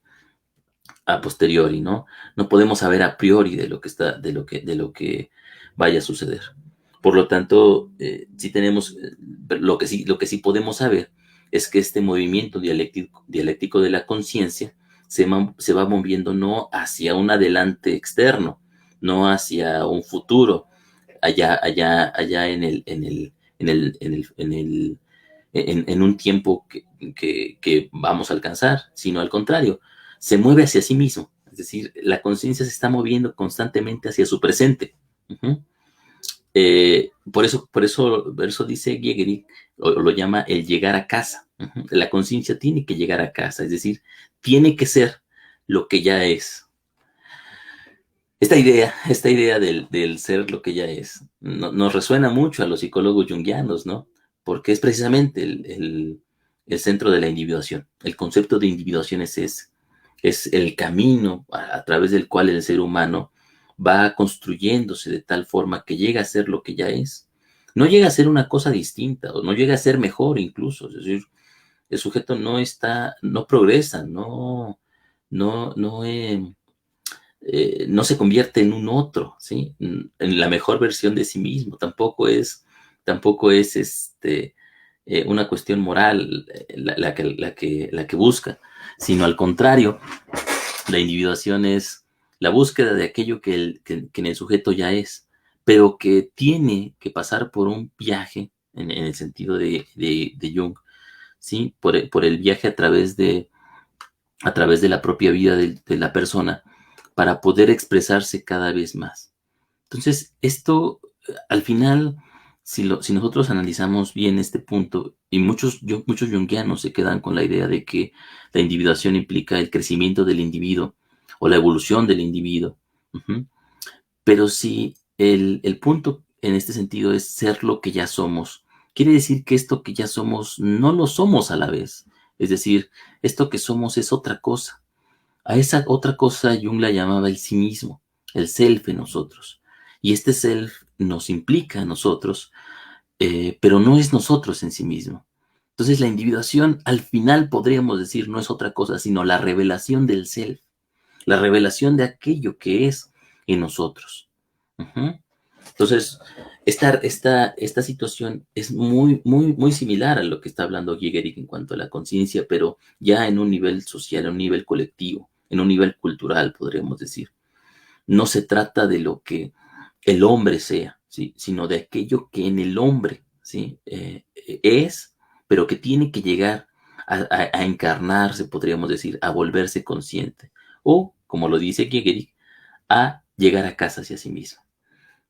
a posteriori, ¿no? No podemos saber a priori de lo que vaya a suceder. Por lo tanto, sí tenemos, lo que sí podemos saber es que este movimiento dialéctico de la conciencia se va moviendo no hacia un adelante externo, no hacia un futuro, allá en un tiempo que vamos a alcanzar, sino al contrario, se mueve hacia sí mismo. Es decir, la conciencia se está moviendo constantemente hacia su presente. Por eso dice Gehrig, o lo llama el llegar a casa. La conciencia tiene que llegar a casa, es decir, tiene que ser lo que ya es. esta idea del ser lo que ya es, nos resuena mucho a los psicólogos junguianos, ¿no? Porque es precisamente el centro de la individuación. El concepto de individuación es ese, es el camino a través del cual el ser humano va construyéndose de tal forma que llega a ser lo que ya es. No llega a ser una cosa distinta, o no llega a ser mejor incluso. Es decir, el sujeto no progresa, no no se convierte en un otro, ¿sí? En la mejor versión de sí mismo. Tampoco es una cuestión moral la que busca, sino al contrario, la individuación es la búsqueda de aquello que en el sujeto ya es, pero que tiene que pasar por un viaje, en el sentido de Jung, ¿sí? Por el viaje a través de la propia vida de la persona para poder expresarse cada vez más. Entonces, esto, al final, si nosotros analizamos bien este punto, y muchos junguianos se quedan con la idea de que la individuación implica el crecimiento del individuo o la evolución del individuo. Ujú. Pero si el punto en este sentido es ser lo que ya somos, quiere decir que esto que ya somos no lo somos a la vez. Es decir, esto que somos es otra cosa. A esa otra cosa Jung la llamaba el sí mismo, el self en nosotros. Y este self nos implica a nosotros, pero no es nosotros en sí mismo. Entonces la individuación al final podríamos decir no es otra cosa, sino la revelación del self, la revelación de aquello que es en nosotros. Ujú. Entonces, esta situación es muy similar a lo que está hablando Gigerik en cuanto a la conciencia, pero ya en un nivel social, en un nivel colectivo, en un nivel cultural, podríamos decir. No se trata de lo que el hombre sea, ¿sí? Sino de aquello que en el hombre, ¿sí? Es, pero que tiene que llegar a encarnarse, podríamos decir, a volverse consciente. O, como lo dice Gigerik, a llegar a casa hacia sí mismo.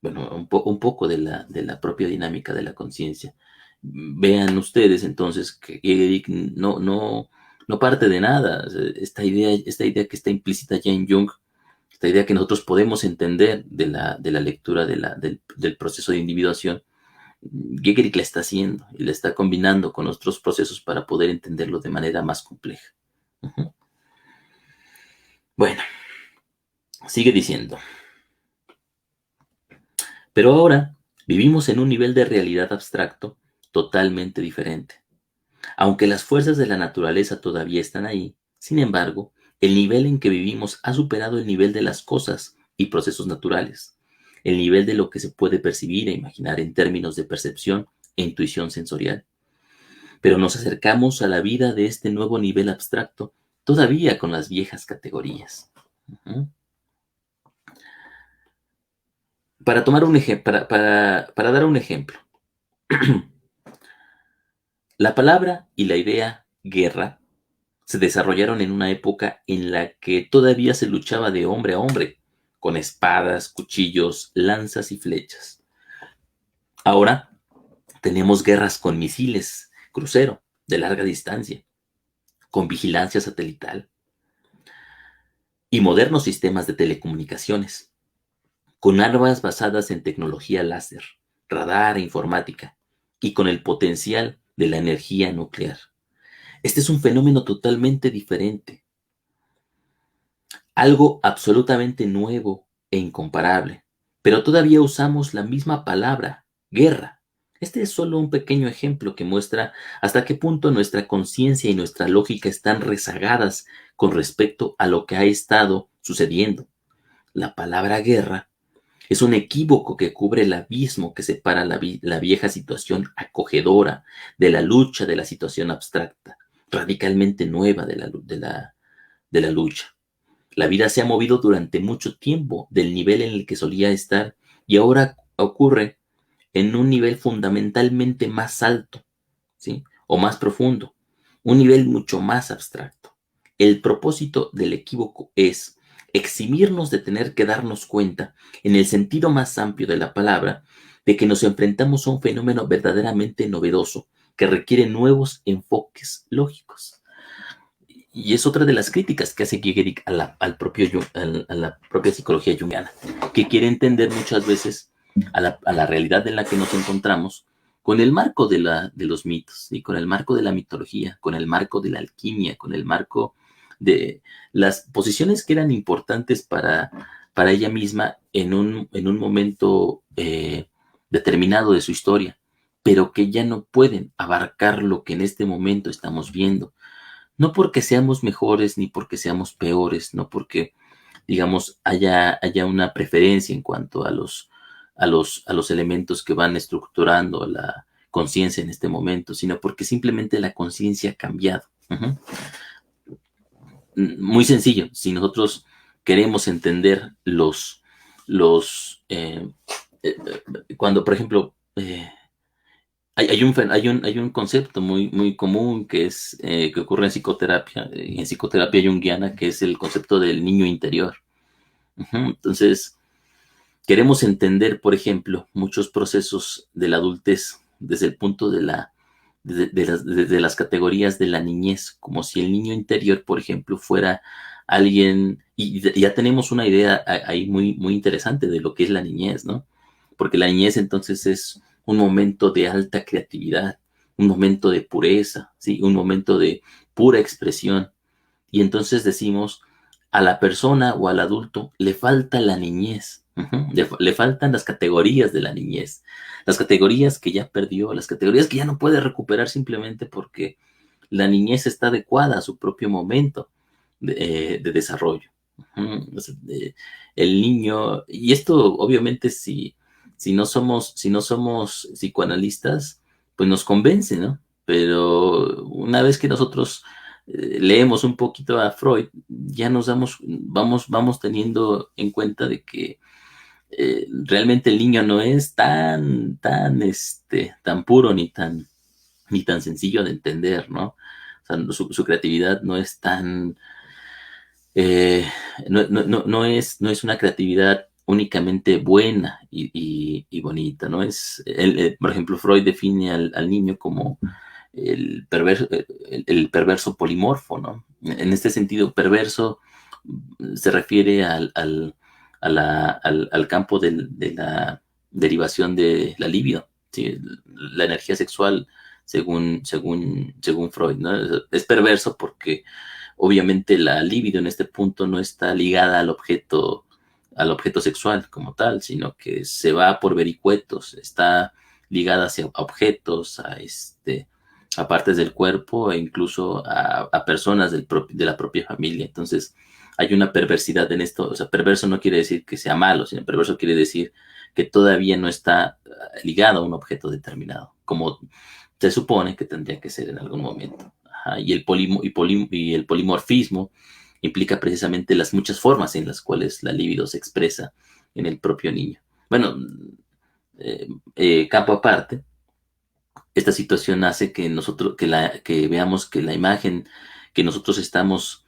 Bueno, un poco de la propia dinámica de la conciencia. Vean ustedes entonces que Eric no parte de nada. Esta idea que está implícita ya en Jung, esta idea que nosotros podemos entender de la lectura del proceso de individuación, Gehrig la está haciendo y la está combinando con otros procesos para poder entenderlo de manera más compleja. Ujú. Bueno, sigue diciendo. Pero ahora vivimos en un nivel de realidad abstracto totalmente diferente. Aunque las fuerzas de la naturaleza todavía están ahí, sin embargo, el nivel en que vivimos ha superado el nivel de las cosas y procesos naturales, el nivel de lo que se puede percibir e imaginar en términos de percepción e intuición sensorial. Pero nos acercamos a la vida de este nuevo nivel abstracto todavía con las viejas categorías. Ujú. Para dar un ejemplo, la palabra y la idea guerra se desarrollaron en una época en la que todavía se luchaba de hombre a hombre, con espadas, cuchillos, lanzas y flechas. Ahora tenemos guerras con misiles, crucero, de larga distancia, con vigilancia satelital y modernos sistemas de telecomunicaciones, con armas basadas en tecnología láser, radar e informática, y con el potencial de la energía nuclear. Este es un fenómeno totalmente diferente, algo absolutamente nuevo e incomparable, pero todavía usamos la misma palabra, guerra. Este es solo un pequeño ejemplo que muestra hasta qué punto nuestra conciencia y nuestra lógica están rezagadas con respecto a lo que ha estado sucediendo. La palabra guerra es un equívoco que cubre el abismo que separa la vieja situación acogedora de la lucha de la situación abstracta, radicalmente nueva de la lucha. La vida se ha movido durante mucho tiempo del nivel en el que solía estar y ahora ocurre en un nivel fundamentalmente más alto, ¿sí? O más profundo, un nivel mucho más abstracto. El propósito del equívoco es eximirnos de tener que darnos cuenta, en el sentido más amplio de la palabra, de que nos enfrentamos a un fenómeno verdaderamente novedoso que requiere nuevos enfoques lógicos. Y es otra de las críticas que hace Gehrig a la propia psicología junguiana, que quiere entender muchas veces a la realidad en la que nos encontramos con el marco de los mitos, y con el marco de la mitología, con el marco de la alquimia, con el marco de las posiciones que eran importantes para ella misma en un momento determinado de su historia, pero que ya no pueden abarcar lo que en este momento estamos viendo. No porque seamos mejores ni porque seamos peores, no porque, digamos, haya una preferencia en cuanto a a los elementos que van estructurando la conciencia en este momento, sino porque simplemente la conciencia ha cambiado. Uh-huh. Muy sencillo, si nosotros queremos entender cuando, por ejemplo, hay un concepto muy común que ocurre en psicoterapia junguiana, que es el concepto del niño interior. Ujú. Entonces, queremos entender, por ejemplo, muchos procesos de la adultez desde el punto de las categorías de la niñez, como si el niño interior, por ejemplo, fuera alguien, y ya tenemos una idea ahí muy interesante de lo que es la niñez, ¿no? Porque la niñez entonces es un momento de alta creatividad, un momento de pureza, ¿sí? Un momento de pura expresión. Y entonces decimos, a la persona o al adulto le falta la niñez, le faltan las categorías de la niñez, las categorías que ya perdió, las categorías que ya no puede recuperar simplemente porque la niñez está adecuada a su propio momento de desarrollo. El niño, y esto obviamente si no somos psicoanalistas, pues nos convence, ¿no? Pero una vez que nosotros leemos un poquito a Freud, ya vamos teniendo en cuenta de que realmente el niño no es tan puro ni tan sencillo de entender, ¿no? O sea, su creatividad no es tan, eh, no es una creatividad únicamente buena y bonita, ¿no? Por ejemplo, Freud define al niño como el perverso polimorfo, ¿no? En este sentido, perverso se refiere al campo de la derivación de la libido, ¿sí? La energía sexual, según Freud, ¿no? Es perverso porque obviamente la libido en este punto no está ligada al objeto sexual como tal, sino que se va por vericuetos, está ligada hacia objetos, a partes del cuerpo e incluso a personas de la propia familia. Entonces, hay una perversidad en esto. O sea, perverso no quiere decir que sea malo, sino perverso quiere decir que todavía no está ligado a un objeto determinado, como se supone que tendría que ser en algún momento. Ajá. Y el polimorfismo implica precisamente las muchas formas en las cuales la libido se expresa en el propio niño. Bueno, campo aparte, esta situación hace que que veamos que la imagen que nosotros estamos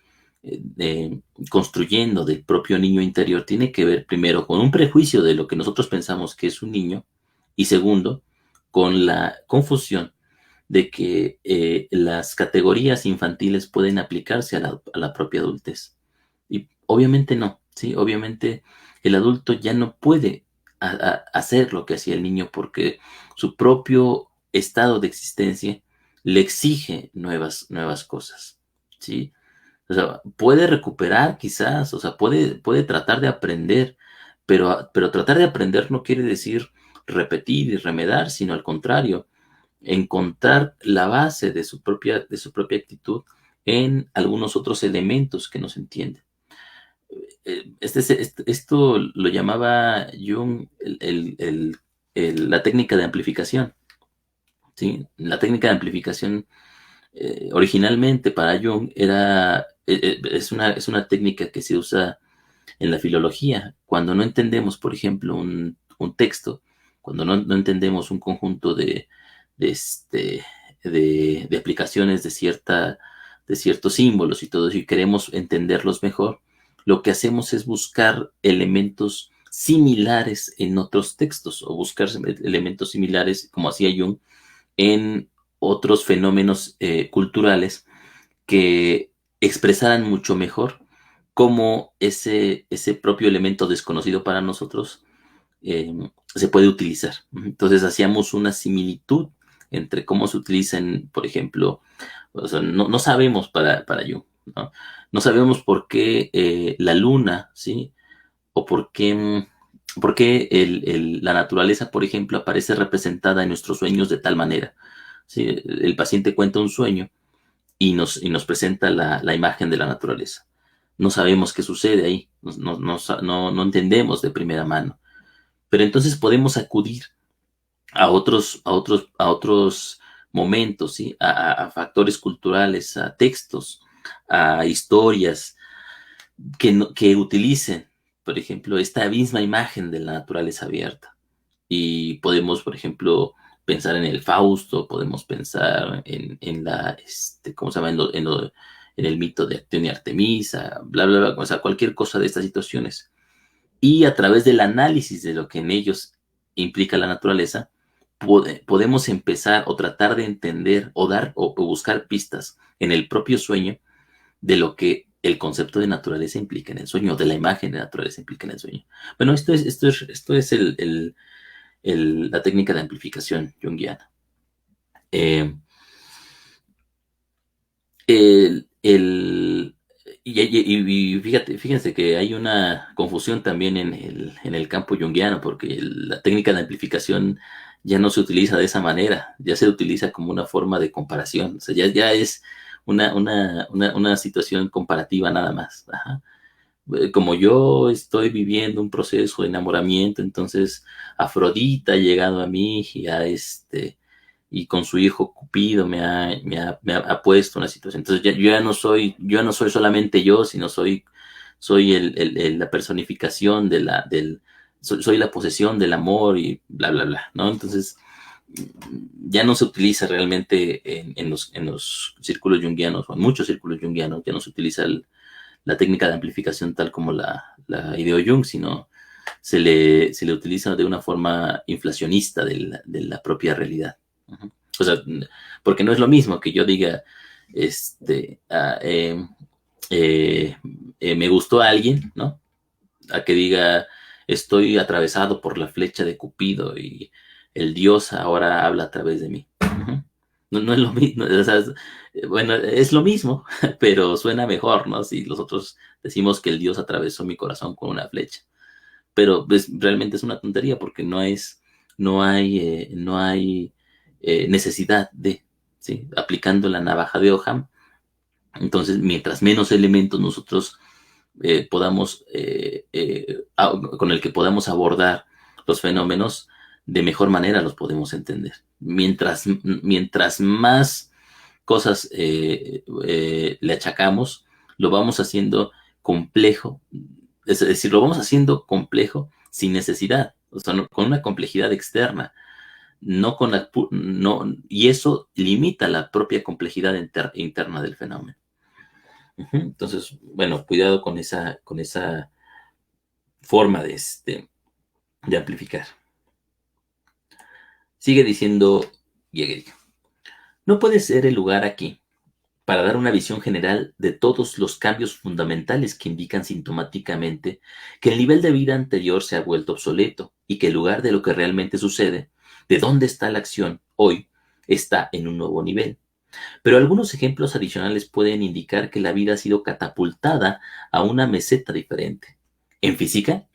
construyendo del propio niño interior tiene que ver primero con un prejuicio de lo que nosotros pensamos que es un niño, y segundo, con la confusión de que las categorías infantiles pueden aplicarse a la propia adultez. Y obviamente no, ¿sí? Obviamente el adulto ya no puede hacer lo que hacía el niño porque su propio estado de existencia le exige nuevas cosas, ¿sí? O sea, puede recuperar quizás, o sea, puede tratar de aprender, pero tratar de aprender no quiere decir repetir y remedar, sino al contrario, encontrar la base de su propia actitud en algunos otros elementos que nos entienden. Esto lo llamaba Jung la técnica de amplificación, ¿sí? La técnica de amplificación originalmente para Jung es una técnica que se usa en la filología. Cuando no entendemos, por ejemplo, un texto, cuando no entendemos un conjunto de, este, de aplicaciones de ciertos símbolos y todo eso, y queremos entenderlos mejor, lo que hacemos es buscar elementos similares en otros textos o buscar elementos similares, como hacía Jung, en otros fenómenos culturales que expresaran mucho mejor cómo ese propio elemento desconocido para nosotros se puede utilizar. Entonces hacíamos una similitud entre cómo se utilizan, por ejemplo, o sea, no sabemos para Jung, ¿no? No sabemos por qué la luna, ¿sí? O por qué la naturaleza, por ejemplo, aparece representada en nuestros sueños de tal manera. ¿Sí? El paciente cuenta un sueño y nos presenta la imagen de la naturaleza. No sabemos qué sucede ahí, no entendemos de primera mano, pero entonces podemos acudir a otros momentos, ¿sí? A factores culturales, a textos, a historias que utilicen, por ejemplo, esta misma imagen de la naturaleza abierta. Y podemos, por ejemplo, pensar en el Fausto, podemos pensar en ¿cómo se llama? En el mito de Acción y Artemisa, bla, bla, bla, o sea, cualquier cosa de estas situaciones. Y a través del análisis de lo que en ellos implica la naturaleza, podemos empezar o tratar de entender o dar o buscar pistas en el propio sueño de lo que el concepto de naturaleza implica en el sueño, de la imagen de naturaleza implica en el sueño. Bueno, esto es la técnica de amplificación junguiana. El, el, y fíjense que hay una confusión también en el campo junguiano, porque la técnica de amplificación ya no se utiliza de esa manera, ya se utiliza como una forma de comparación, o sea, ya es una situación comparativa nada más. Ajá. Como yo estoy viviendo un proceso de enamoramiento, entonces Afrodita ha llegado a mí y con su hijo Cupido me ha puesto una situación. Entonces yo ya no soy solamente yo, sino soy la personificación soy la posesión del amor y bla, bla, bla, ¿no? Entonces ya no se utiliza realmente en los círculos junguianos, o en muchos círculos junguianos, ya no se utiliza la técnica de amplificación tal como la ideó Jung, sino se le utiliza de una forma inflacionista de la propia realidad. Uh-huh. O sea, porque no es lo mismo que yo diga, me gustó a alguien, ¿no? A que diga, estoy atravesado por la flecha de Cupido y el dios ahora habla a través de mí. Uh-huh. No es lo mismo, o sea, bueno, es lo mismo, pero suena mejor, ¿no? Si los otros decimos que el dios atravesó mi corazón con una flecha. Pero pues, realmente es una tontería porque no hay necesidad de, ¿sí? Aplicando la navaja de Occam. Entonces, mientras menos elementos nosotros con el que podamos abordar los fenómenos, de mejor manera los podemos entender. Mientras más cosas le achacamos, lo vamos haciendo complejo, es decir, lo vamos haciendo complejo sin necesidad, o sea, con una complejidad externa, no con y eso limita la propia complejidad interna del fenómeno. Entonces, bueno, cuidado con esa forma de amplificar. Sigue diciendo Jäger. No puede ser el lugar aquí para dar una visión general de todos los cambios fundamentales que indican sintomáticamente que el nivel de vida anterior se ha vuelto obsoleto y que el lugar de lo que realmente sucede, de dónde está la acción hoy, está en un nuevo nivel. Pero algunos ejemplos adicionales pueden indicar que la vida ha sido catapultada a una meseta diferente. En física,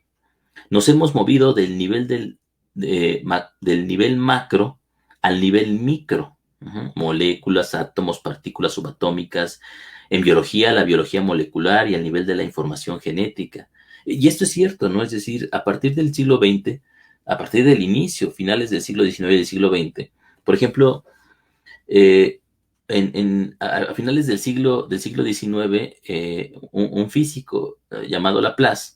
nos hemos movido del nivel macro al nivel micro. Moléculas, átomos, partículas subatómicas, en biología, la biología molecular y al nivel de la información genética. Y esto es cierto, ¿no? Es decir, a partir del siglo XX, a partir del inicio, finales del siglo XIX y del siglo XX, por ejemplo, eh, a finales del siglo XIX, un físico llamado Laplace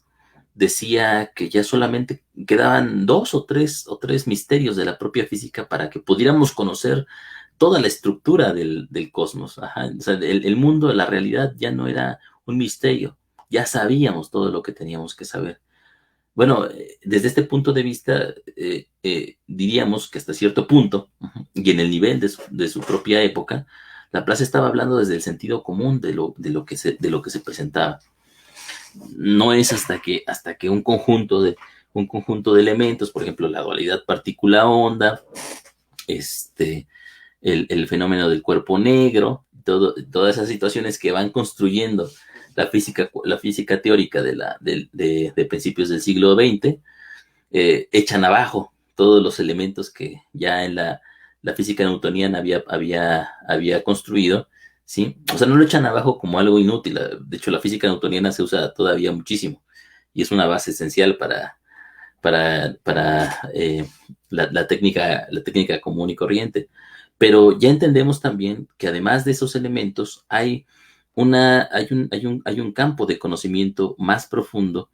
decía que ya solamente quedaban o tres misterios de la propia física para que pudiéramos conocer toda la estructura del cosmos. Ajá. O sea, el mundo, la realidad ya no era un misterio, ya sabíamos todo lo que teníamos que saber. Bueno, desde este punto de vista, diríamos que hasta cierto punto, y en el nivel de su propia época, Laplace estaba hablando desde el sentido común de lo que se presentaba. No es hasta que un conjunto de elementos, por ejemplo, la dualidad partícula-onda, el fenómeno del cuerpo negro, todas esas situaciones que van construyendo la física teórica de principios del siglo XX, echan abajo todos los elementos que ya en la física newtoniana había construido, ¿sí? O sea, no lo echan abajo como algo inútil. De hecho, la física newtoniana se usa todavía muchísimo y es una base esencial para la técnica común y corriente. Pero ya entendemos también que además de esos elementos hay un campo de conocimiento más profundo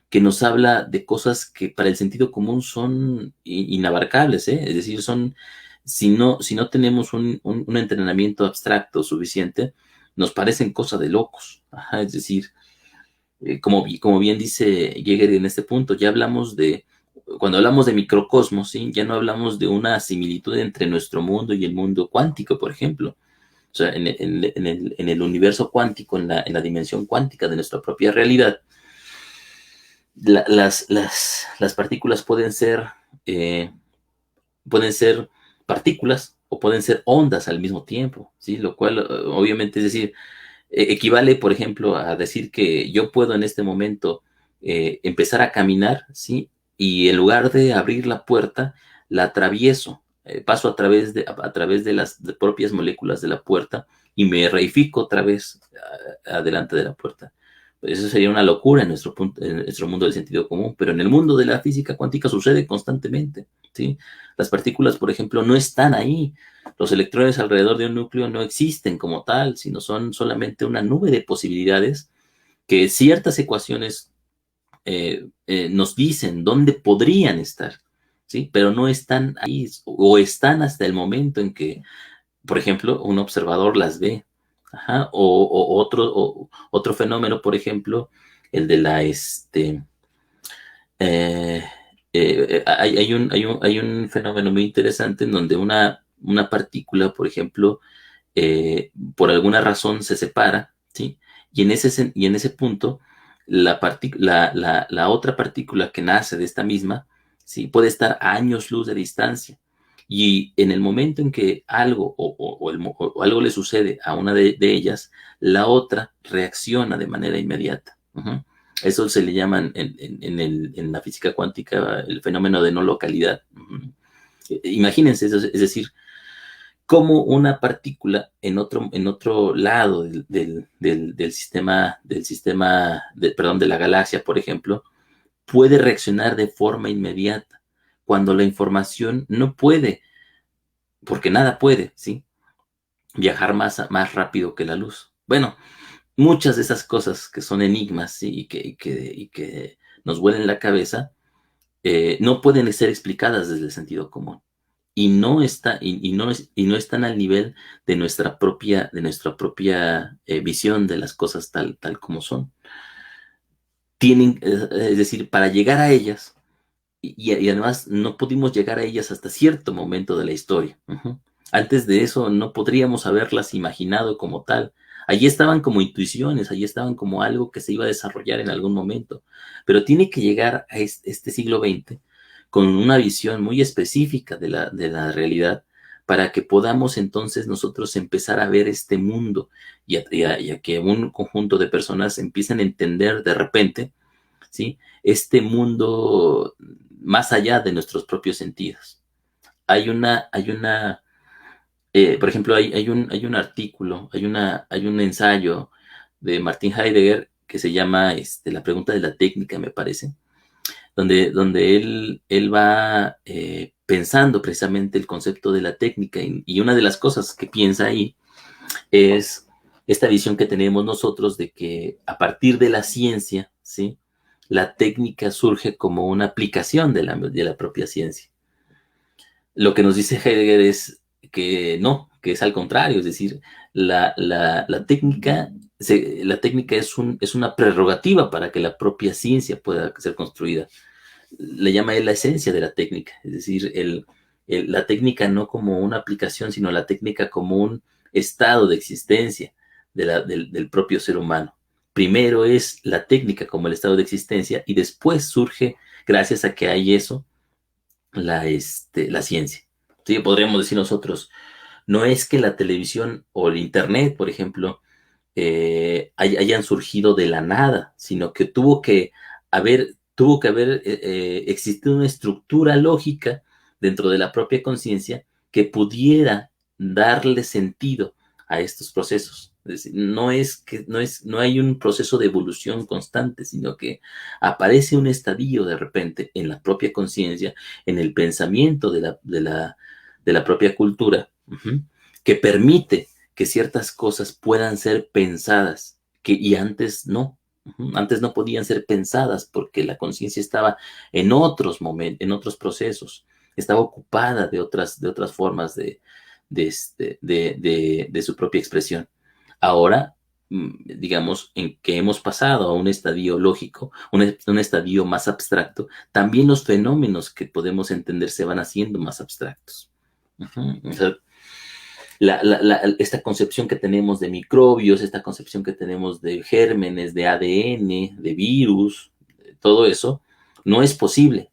que nos habla de cosas que para el sentido común son inabarcables, ¿eh? Es decir, si no tenemos un entrenamiento abstracto suficiente, nos parecen cosas de locos. Ajá, es decir, como bien dice Jäger en este punto, cuando hablamos de microcosmos, ¿sí? Ya no hablamos de una similitud entre nuestro mundo y el mundo cuántico, por ejemplo. O sea, en el universo cuántico, en la dimensión cuántica de nuestra propia realidad, las partículas pueden ser partículas o pueden ser ondas al mismo tiempo, ¿sí? Lo cual, obviamente, es decir, equivale, por ejemplo, a decir que yo puedo en este momento empezar a caminar, ¿sí? Y en lugar de abrir la puerta, la atravieso, paso a través de las propias moléculas de la puerta y me reifico otra vez adelante de la puerta. Eso sería una locura en nuestro mundo del sentido común, pero en el mundo de la física cuántica sucede constantemente, ¿sí? Las partículas, por ejemplo, no están ahí. Los electrones alrededor de un núcleo no existen como tal, sino son solamente una nube de posibilidades que ciertas ecuaciones nos dicen dónde podrían estar, ¿sí? Pero no están ahí o están hasta el momento en que, por ejemplo, un observador las ve. Ajá, otro fenómeno, por ejemplo, el de eh, hay un fenómeno muy interesante en donde una partícula, por ejemplo, por alguna razón se separa, ¿sí? Y en ese punto, la otra partícula que nace de esta misma, ¿sí? Puede estar a años luz de distancia. Y en el momento en que algo o algo le sucede a una de ellas, la otra reacciona de manera inmediata. Ujú. Eso se le llama en la física cuántica el fenómeno de no localidad. Ujú. Imagínense, es decir, cómo una partícula en otro lado del sistema perdón, de la galaxia, por ejemplo, puede reaccionar de forma inmediata, cuando la información no puede, porque nada puede, ¿sí? Viajar más rápido que la luz. Bueno, muchas de esas cosas que son enigmas, ¿sí? Y que nos vuelan la cabeza, no pueden ser explicadas desde el sentido común y no están al nivel de nuestra propia visión de las cosas tal como son. Es decir, para llegar a ellas, y además no pudimos llegar a ellas hasta cierto momento de la historia. Ujú. Antes de eso no podríamos haberlas imaginado como tal. Allí estaban como intuiciones, allí estaban como algo que se iba a desarrollar en algún momento, pero tiene que llegar a este siglo XX con una visión muy específica de la realidad para que podamos entonces nosotros empezar a ver este mundo y a que un conjunto de personas empiecen a entender de repente, ¿sí? Este mundo más allá de nuestros propios sentidos. Por ejemplo, hay un artículo, hay un ensayo de Martin Heidegger que se llama La pregunta de la técnica, me parece, donde él va pensando precisamente el concepto de la técnica y una de las cosas que piensa ahí es esta visión que tenemos nosotros de que a partir de la ciencia, ¿sí? La técnica surge como una aplicación de la propia ciencia. Lo que nos dice Heidegger es que no, que es al contrario, es decir, la técnica es una prerrogativa para que la propia ciencia pueda ser construida. Le llama él la esencia de la técnica, es decir, la técnica no como una aplicación, sino la técnica como estado de existencia del propio ser humano. Primero es la técnica como el estado de existencia y después surge, gracias a que hay eso, la ciencia. ¿Sí? Podríamos decir nosotros, no es que la televisión o el internet, por ejemplo, hayan surgido de la nada, sino que tuvo que haber existido una estructura lógica dentro de la propia conciencia que pudiera darle sentido a estos procesos. Es decir, no hay un proceso de evolución constante, sino que aparece un estadio de repente en la propia conciencia, en el pensamiento de la propia cultura, que permite que ciertas cosas puedan ser pensadas, y antes no. Antes no podían ser pensadas porque la conciencia estaba en otros momentos, en otros procesos, estaba ocupada de otras formas de su propia expresión. Ahora, digamos, en que hemos pasado a un estadio lógico, un estadio más abstracto, también los fenómenos que podemos entender se van haciendo más abstractos. O sea, esta concepción que tenemos de microbios, esta concepción que tenemos de gérmenes, de ADN, de virus, todo eso, no es posible.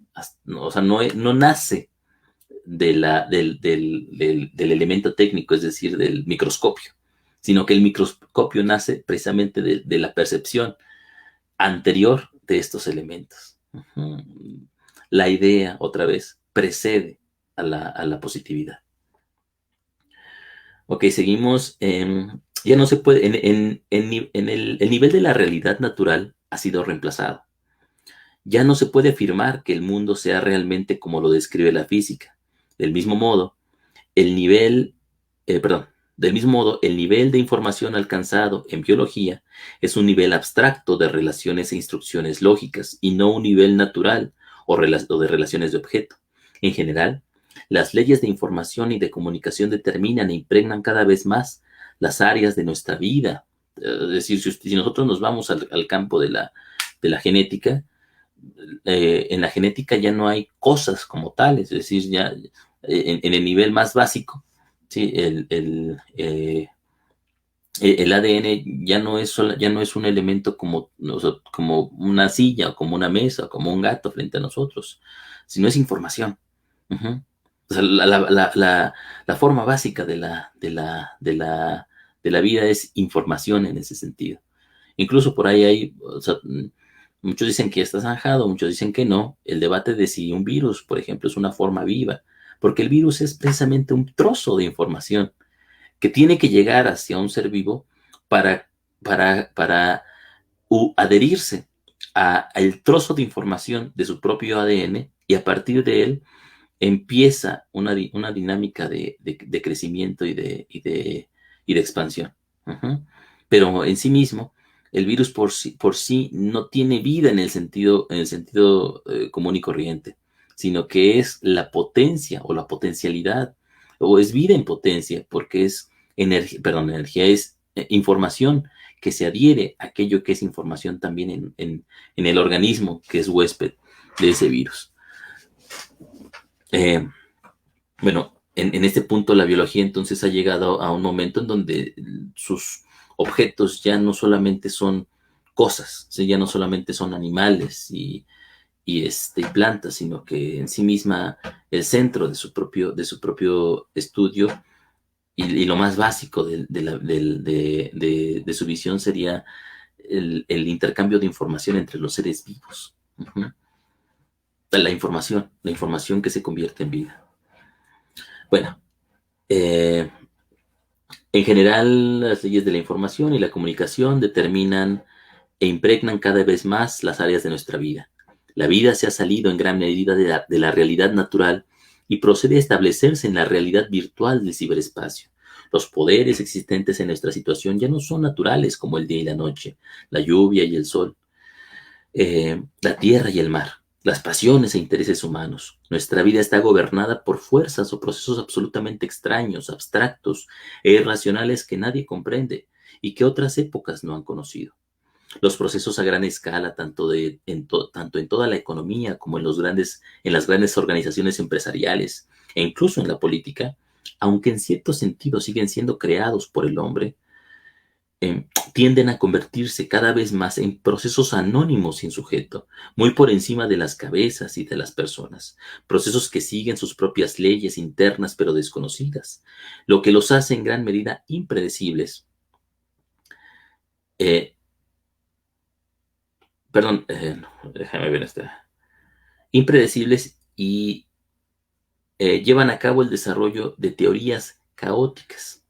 O sea, no nace del elemento técnico, es decir, del microscopio, sino que el microscopio nace precisamente de la percepción anterior de estos elementos. La idea, otra vez, precede a la positividad. Ok, seguimos. Ya no se puede, el nivel de la realidad natural ha sido reemplazado. Ya no se puede afirmar que el mundo sea realmente como lo describe la física. Del mismo modo, el nivel, perdón, del mismo modo, el nivel de información alcanzado en biología es un nivel abstracto de relaciones e instrucciones lógicas y no un nivel natural o de relaciones de objeto. En general, las leyes de información y de comunicación determinan e impregnan cada vez más las áreas de nuestra vida. Es decir, si nosotros nos vamos al campo de la genética, en la genética ya no hay cosas como tales, es decir, ya en el nivel más básico, ¿sí? El ADN ya no es un elemento como, como una silla o como una mesa o como un gato frente a nosotros, sino es información. Uh-huh. O sea, la forma básica de la vida es información en ese sentido. Incluso por ahí hay, o sea, muchos dicen que ya está zanjado, muchos dicen que no. El debate de si un virus, por ejemplo, es una forma viva, porque el virus es precisamente un trozo de información que tiene que llegar hacia un ser vivo para, para adherirse al trozo de información de su propio ADN y a partir de él empieza una dinámica de crecimiento y de expansión. Uh-huh. Pero en sí mismo, el virus por sí no tiene vida en el sentido común y corriente, sino que es la potencia o la potencialidad, o es vida en potencia, porque es energía es información que se adhiere a aquello que es información también en el organismo que es huésped de ese virus. Eh, bueno, en este punto la biología entonces ha llegado a un momento en donde sus objetos ya no solamente son cosas, ¿sí? Ya no solamente son animales y plantas, sino que en sí misma el centro de su propio estudio y lo más básico de su visión sería el intercambio de información entre los seres vivos. Uh-huh. La información que se convierte en vida. Bueno, en general, las leyes de la información y la comunicación determinan e impregnan cada vez más las áreas de nuestra vida. La vida se ha salido en gran medida de la realidad natural y procede a establecerse en la realidad virtual del ciberespacio. Los poderes existentes en nuestra situación ya no son naturales como el día y la noche, la lluvia y el sol, la tierra y el mar, las pasiones e intereses humanos. Nuestra vida está gobernada por fuerzas o procesos absolutamente extraños, abstractos e irracionales que nadie comprende y que otras épocas no han conocido. Los procesos a gran escala, tanto en toda la economía como en las grandes organizaciones empresariales e incluso en la política, aunque en cierto sentido siguen siendo creados por el hombre, tienden a convertirse cada vez más en procesos anónimos sin sujeto, muy por encima de las cabezas y de las personas, procesos que siguen sus propias leyes internas pero desconocidas, lo que los hace en gran medida impredecibles. Eh, perdón, no, déjame ver esta. Impredecibles y llevan a cabo el desarrollo de teorías caóticas.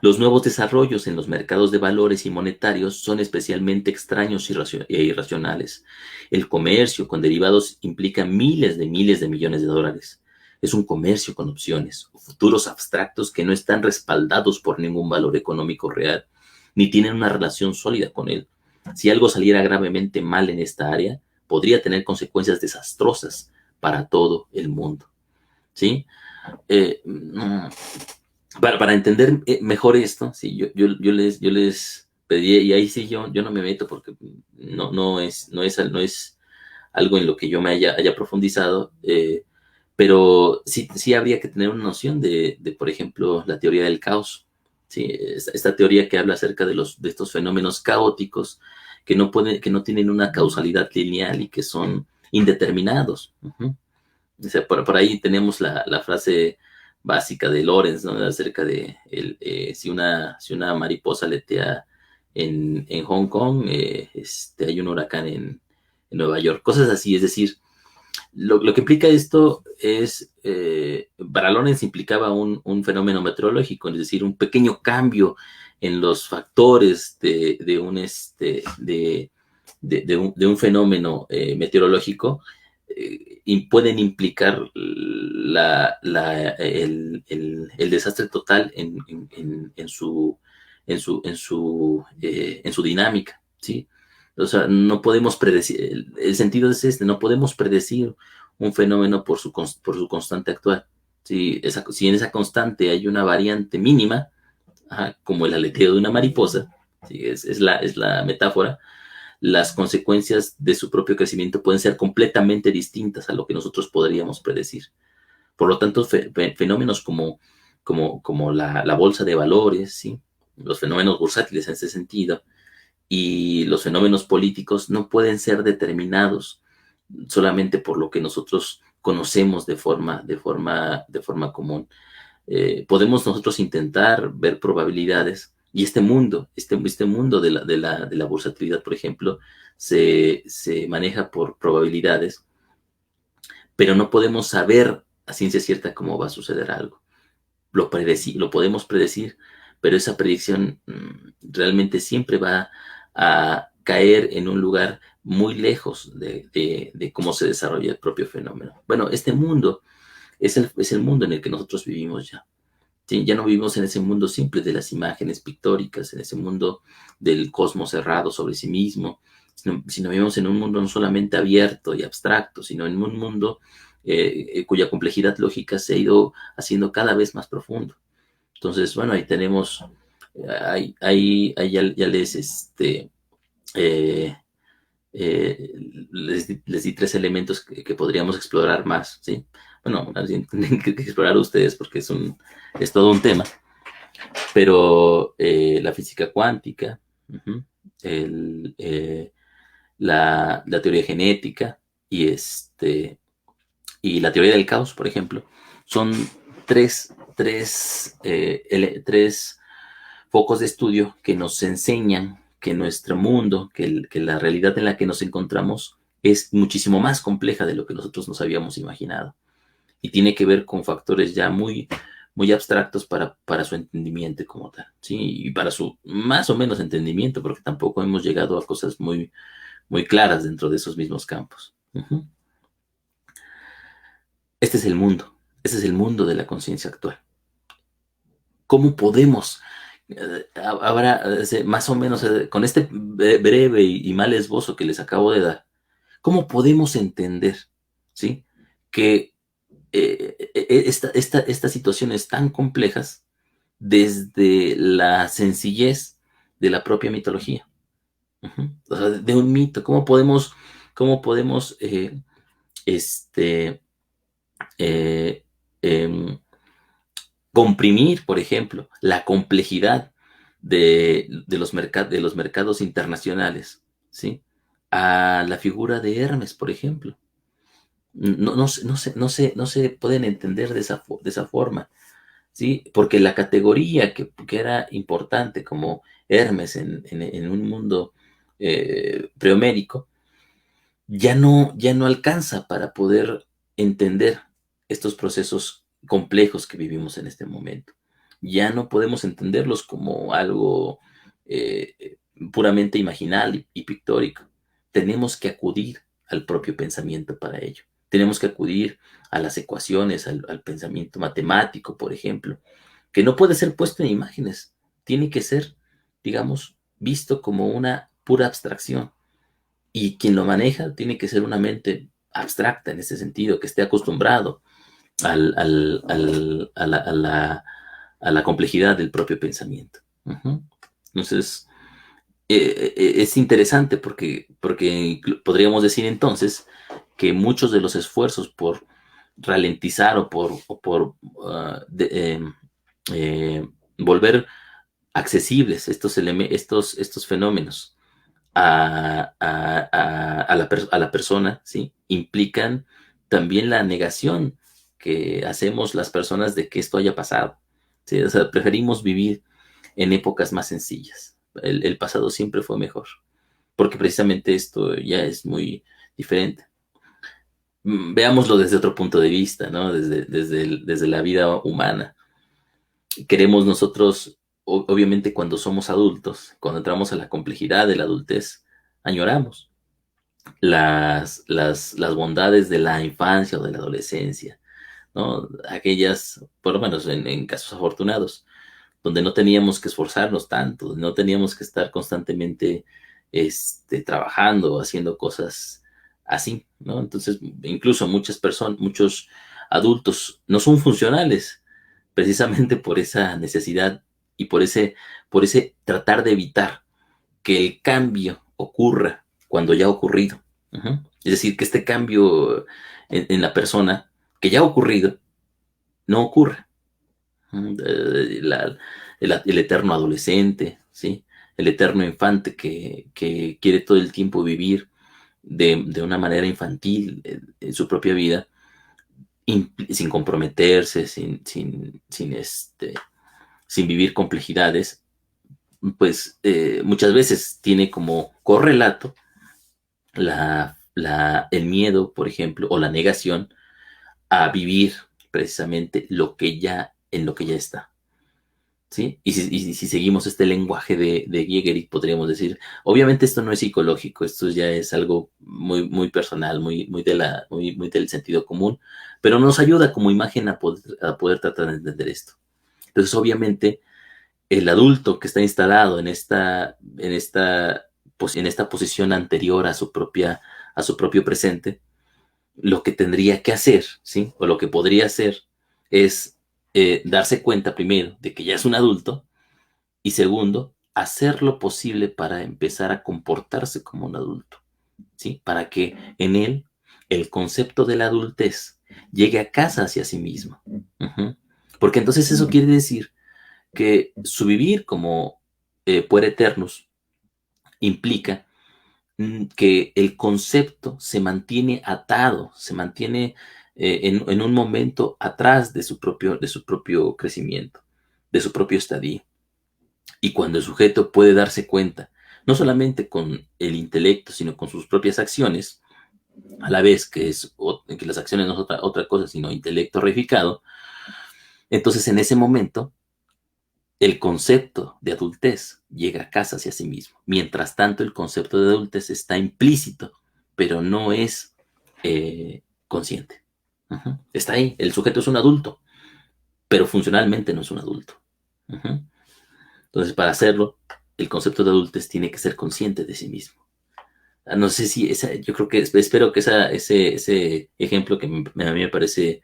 Los nuevos desarrollos en los mercados de valores y monetarios son especialmente extraños e irracionales. El comercio con derivados implica miles de millones de dólares. Es un comercio con opciones o futuros abstractos que no están respaldados por ningún valor económico real, ni tienen una relación sólida con él. Si algo saliera gravemente mal en esta área, podría tener consecuencias desastrosas para todo el mundo. ¿Sí? No, para entender mejor esto, sí, yo les pedí, y ahí sí yo no me meto porque no es algo en lo que yo me haya profundizado, pero sí habría que tener una noción por ejemplo, la teoría del caos. Sí, esta teoría que habla acerca de estos fenómenos caóticos que no tienen una causalidad lineal y que son indeterminados. Uh-huh. O sea, por ahí tenemos la frase básica de Lorenz, ¿no? Acerca de si una mariposa aletea en Hong Kong, hay un huracán en Nueva York, cosas así. Es decir, lo que implica esto es, para Lorenz implicaba un fenómeno meteorológico, es decir, un pequeño cambio en los factores de un fenómeno meteorológico, y pueden implicar el desastre total en su dinámica, ¿sí? O sea, no podemos predecir, el sentido es este, no podemos predecir un fenómeno por su constante actual. Si en esa constante hay una variante mínima, como el aleteo de una mariposa, ¿sí? Es la metáfora, las consecuencias de su propio crecimiento pueden ser completamente distintas a lo que nosotros podríamos predecir. Por lo tanto, fenómenos como la bolsa de valores, ¿sí? Los fenómenos bursátiles en ese sentido, y los fenómenos políticos no pueden ser determinados solamente por lo que nosotros conocemos de forma común. Podemos nosotros intentar ver probabilidades, y este mundo de la bursatilidad, por ejemplo, se maneja por probabilidades, pero no podemos saber a ciencia cierta cómo va a suceder algo. Lo podemos predecir, pero esa predicción realmente siempre va a caer en un lugar muy lejos de cómo se desarrolla el propio fenómeno. Bueno, este mundo es el mundo en el que nosotros vivimos ya. ¿Sí? Ya no vivimos en ese mundo simple de las imágenes pictóricas, en ese mundo del cosmos cerrado sobre sí mismo, sino vivimos en un mundo no solamente abierto y abstracto, sino en un mundo cuya complejidad lógica se ha ido haciendo cada vez más profundo. Entonces, bueno, ahí tenemos, ahí ya eh, les di tres elementos que podríamos explorar más, ¿sí? Bueno, tienen que explorar ustedes porque es todo un tema, pero la física cuántica, uh-huh, el, la teoría genética y, y la teoría del caos, por ejemplo, son tres focos de estudio que nos enseñan que nuestro mundo, que la realidad en la que nos encontramos es muchísimo más compleja de lo que nosotros nos habíamos imaginado. Y tiene que ver con factores ya muy abstractos para su entendimiento como tal, ¿sí? Y para su más o menos entendimiento, porque tampoco hemos llegado a cosas muy claras dentro de esos mismos campos. Uh-huh. Este es el mundo, este es el mundo de la conciencia actual. ¿Cómo podemos ahora, más o menos, con este breve y mal esbozo que les acabo de dar, cómo podemos entender, ¿sí? Que estas situaciones tan complejas desde la sencillez de la propia mitología? Uh-huh. O sea, de un mito, cómo podemos este, eh, em, comprimir, por ejemplo, la complejidad de los mercados internacionales, ¿sí? A la figura de Hermes, por ejemplo. No se pueden entender de esa forma, ¿sí? Porque la categoría que era importante como Hermes en un mundo prehomérico, ya no alcanza para poder entender estos procesos complejos que vivimos en este momento. Ya no podemos entenderlos como algo puramente imaginal y pictórico. Tenemos que acudir al propio pensamiento para ello. Tenemos que acudir a las ecuaciones, al pensamiento matemático, por ejemplo, que no puede ser puesto en imágenes. Tiene que ser, digamos, visto como una pura abstracción, y quien lo maneja tiene que ser una mente abstracta en ese sentido, que esté acostumbrado a la complejidad del propio pensamiento. Ujú. Entonces, es interesante porque podríamos decir entonces que muchos de los esfuerzos por ralentizar o por volver accesibles estos fenómenos a la persona, ¿sí? Implican también la negación que hacemos las personas de que esto haya pasado, ¿sí? O sea, preferimos vivir en épocas más sencillas. El pasado siempre fue mejor, porque precisamente esto ya es muy diferente. Veámoslo desde otro punto de vista, ¿no? Desde la vida humana. Queremos nosotros, obviamente cuando somos adultos, cuando entramos a la complejidad de la adultez, añoramos las bondades de la infancia o de la adolescencia, ¿no? Aquellas, por lo menos en casos afortunados, donde no teníamos que esforzarnos tanto, donde no teníamos que estar constantemente trabajando, haciendo cosas así, ¿no? Entonces, incluso muchas personas, muchos adultos no son funcionales precisamente por esa necesidad y por ese tratar de evitar que el cambio ocurra cuando ya ha ocurrido. Ujú. Es decir, que este cambio en la persona que ya ha ocurrido no ocurra. El eterno adolescente, ¿sí? El eterno infante que quiere todo el tiempo vivir de una manera infantil en su propia vida, sin comprometerse, sin vivir complejidades, pues muchas veces tiene como correlato el miedo, por ejemplo, o la negación a vivir precisamente en lo que ya está. ¿Sí? Y si seguimos este lenguaje de Giegerich, podríamos decir, obviamente esto no es psicológico, esto ya es algo muy, muy personal, muy del sentido común, pero nos ayuda como imagen a poder tratar de entender esto. Entonces, obviamente, el adulto que está instalado en esta posición anterior a su propio presente, lo que tendría que hacer, ¿sí? O lo que podría hacer es darse cuenta primero de que ya es un adulto y segundo, hacer lo posible para empezar a comportarse como un adulto, ¿sí? Para que en él el concepto de la adultez llegue a casa hacia sí mismo. Ujú. Porque entonces eso quiere decir que su vivir como puer eternus implica que el concepto se mantiene atado, se mantiene en un momento atrás de su propio crecimiento, de su propio estadio. Y cuando el sujeto puede darse cuenta, no solamente con el intelecto, sino con sus propias acciones, a la vez que las acciones no es otra cosa, sino intelecto reificado, entonces en ese momento el concepto de adultez llega a casa hacia sí mismo. Mientras tanto, el concepto de adultez está implícito, pero no es consciente. Ujú. Está ahí. El sujeto es un adulto, pero funcionalmente no es un adulto. Ujú. Entonces, para hacerlo, el concepto de adultez tiene que ser consciente de sí mismo. No sé si yo creo que espero que ese ejemplo que a mí me parece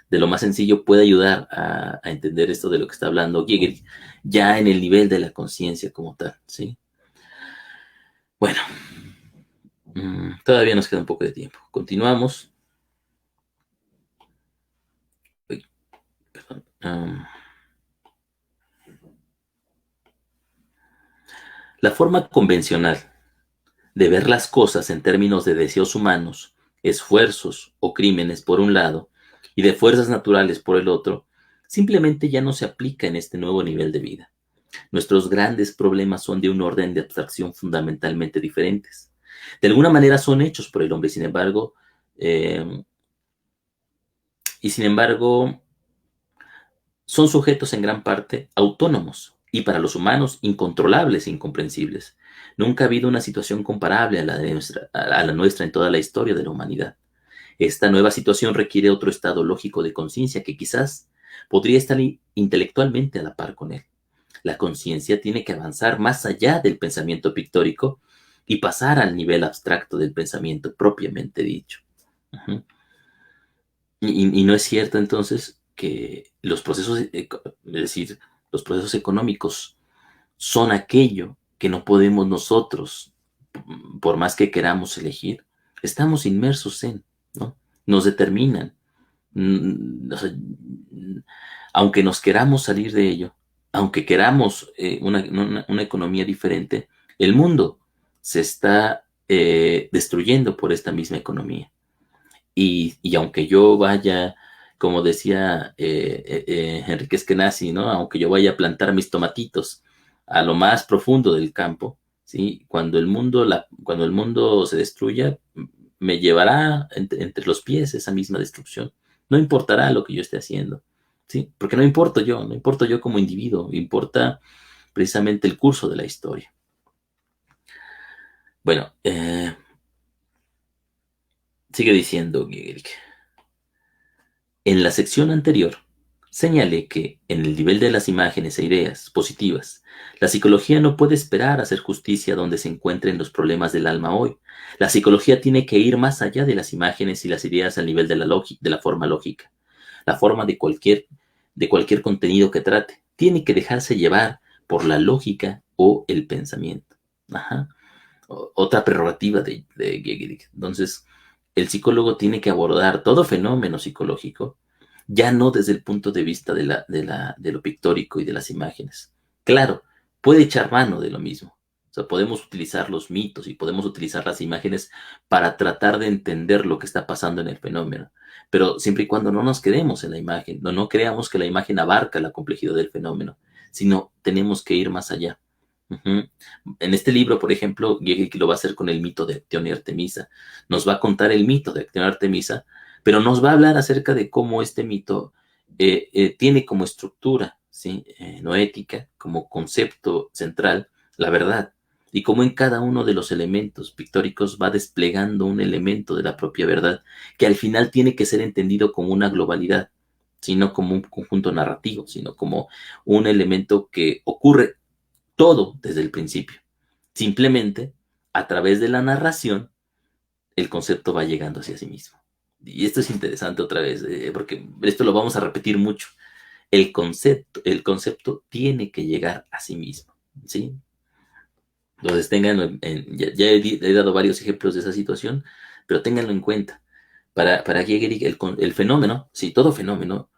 de lo más sencillo puede ayudar a entender esto de lo que está hablando Giger, ya en el nivel de la conciencia como tal, ¿sí? Bueno, todavía nos queda un poco de tiempo. Continuamos. am, la forma convencional de ver las cosas en términos de deseos humanos, esfuerzos o crímenes por un lado, y de fuerzas naturales por el otro, simplemente ya no se aplica en este nuevo nivel de vida. Nuestros grandes problemas son de un orden de abstracción fundamentalmente diferentes. De alguna manera son hechos por el hombre, eh, sin embargo, son sujetos en gran parte autónomos y para los humanos incontrolables e incomprensibles. Nunca ha habido una situación comparable a la nuestra en toda la historia de la humanidad. Esta nueva situación requiere otro estado lógico de conciencia que quizás podría estar intelectualmente a la par con él. La conciencia tiene que avanzar más allá del pensamiento pictórico y pasar al nivel abstracto del pensamiento propiamente dicho. Ujú. Y no es cierto entonces que los procesos, es decir, los procesos económicos son aquello que no podemos nosotros, por más que queramos elegir, estamos inmersos en, ¿no? Nos determinan. O sea, aunque nos queramos salir de ello, aunque queramos una economía diferente, el mundo se está destruyendo por esta misma economía. Y aunque yo vaya, como decía Enrique Eskenazi, ¿no? Aunque yo vaya a plantar mis tomatitos a lo más profundo del campo, ¿sí? Cuando el mundo se destruya, me llevará entre los pies esa misma destrucción. No importará lo que yo esté haciendo, ¿sí? Porque no importo yo como individuo, importa precisamente el curso de la historia. Bueno, sigue diciendo Gierig. En la sección anterior, señalé que, en el nivel de las imágenes e ideas positivas, la psicología no puede esperar hacer justicia donde se encuentren los problemas del alma hoy. La psicología tiene que ir más allá de las imágenes y las ideas al nivel de la forma lógica. La forma de cualquier contenido que trate tiene que dejarse llevar por la lógica o el pensamiento. Ajá. Otra prerrogativa de Gehrig. Entonces, el psicólogo tiene que abordar todo fenómeno psicológico, ya no desde el punto de vista de lo pictórico y de las imágenes. Claro, puede echar mano de lo mismo. O sea, podemos utilizar los mitos y podemos utilizar las imágenes para tratar de entender lo que está pasando en el fenómeno. Pero siempre y cuando no nos quedemos en la imagen, no creamos que la imagen abarca la complejidad del fenómeno, sino tenemos que ir más allá. Ujú. En este libro, por ejemplo, Gehrig lo va a hacer con el mito de Acción y Artemisa. Nos va a contar el mito de Acción y Artemisa, pero nos va a hablar acerca de cómo este mito tiene como estructura, ¿sí? Noética, como concepto central, la verdad, y cómo en cada uno de los elementos pictóricos va desplegando un elemento de la propia verdad, que al final tiene que ser entendido como una globalidad, sino como un conjunto narrativo, sino como un elemento que ocurre todo desde el principio. Simplemente, a través de la narración, el concepto va llegando hacia sí mismo. Y esto es interesante otra vez, porque esto lo vamos a repetir mucho. El concepto tiene que llegar a sí mismo, ¿sí? Entonces, ya he dado varios ejemplos de esa situación, pero ténganlo en cuenta. Para Hegel, el fenómeno, sí, todo fenómeno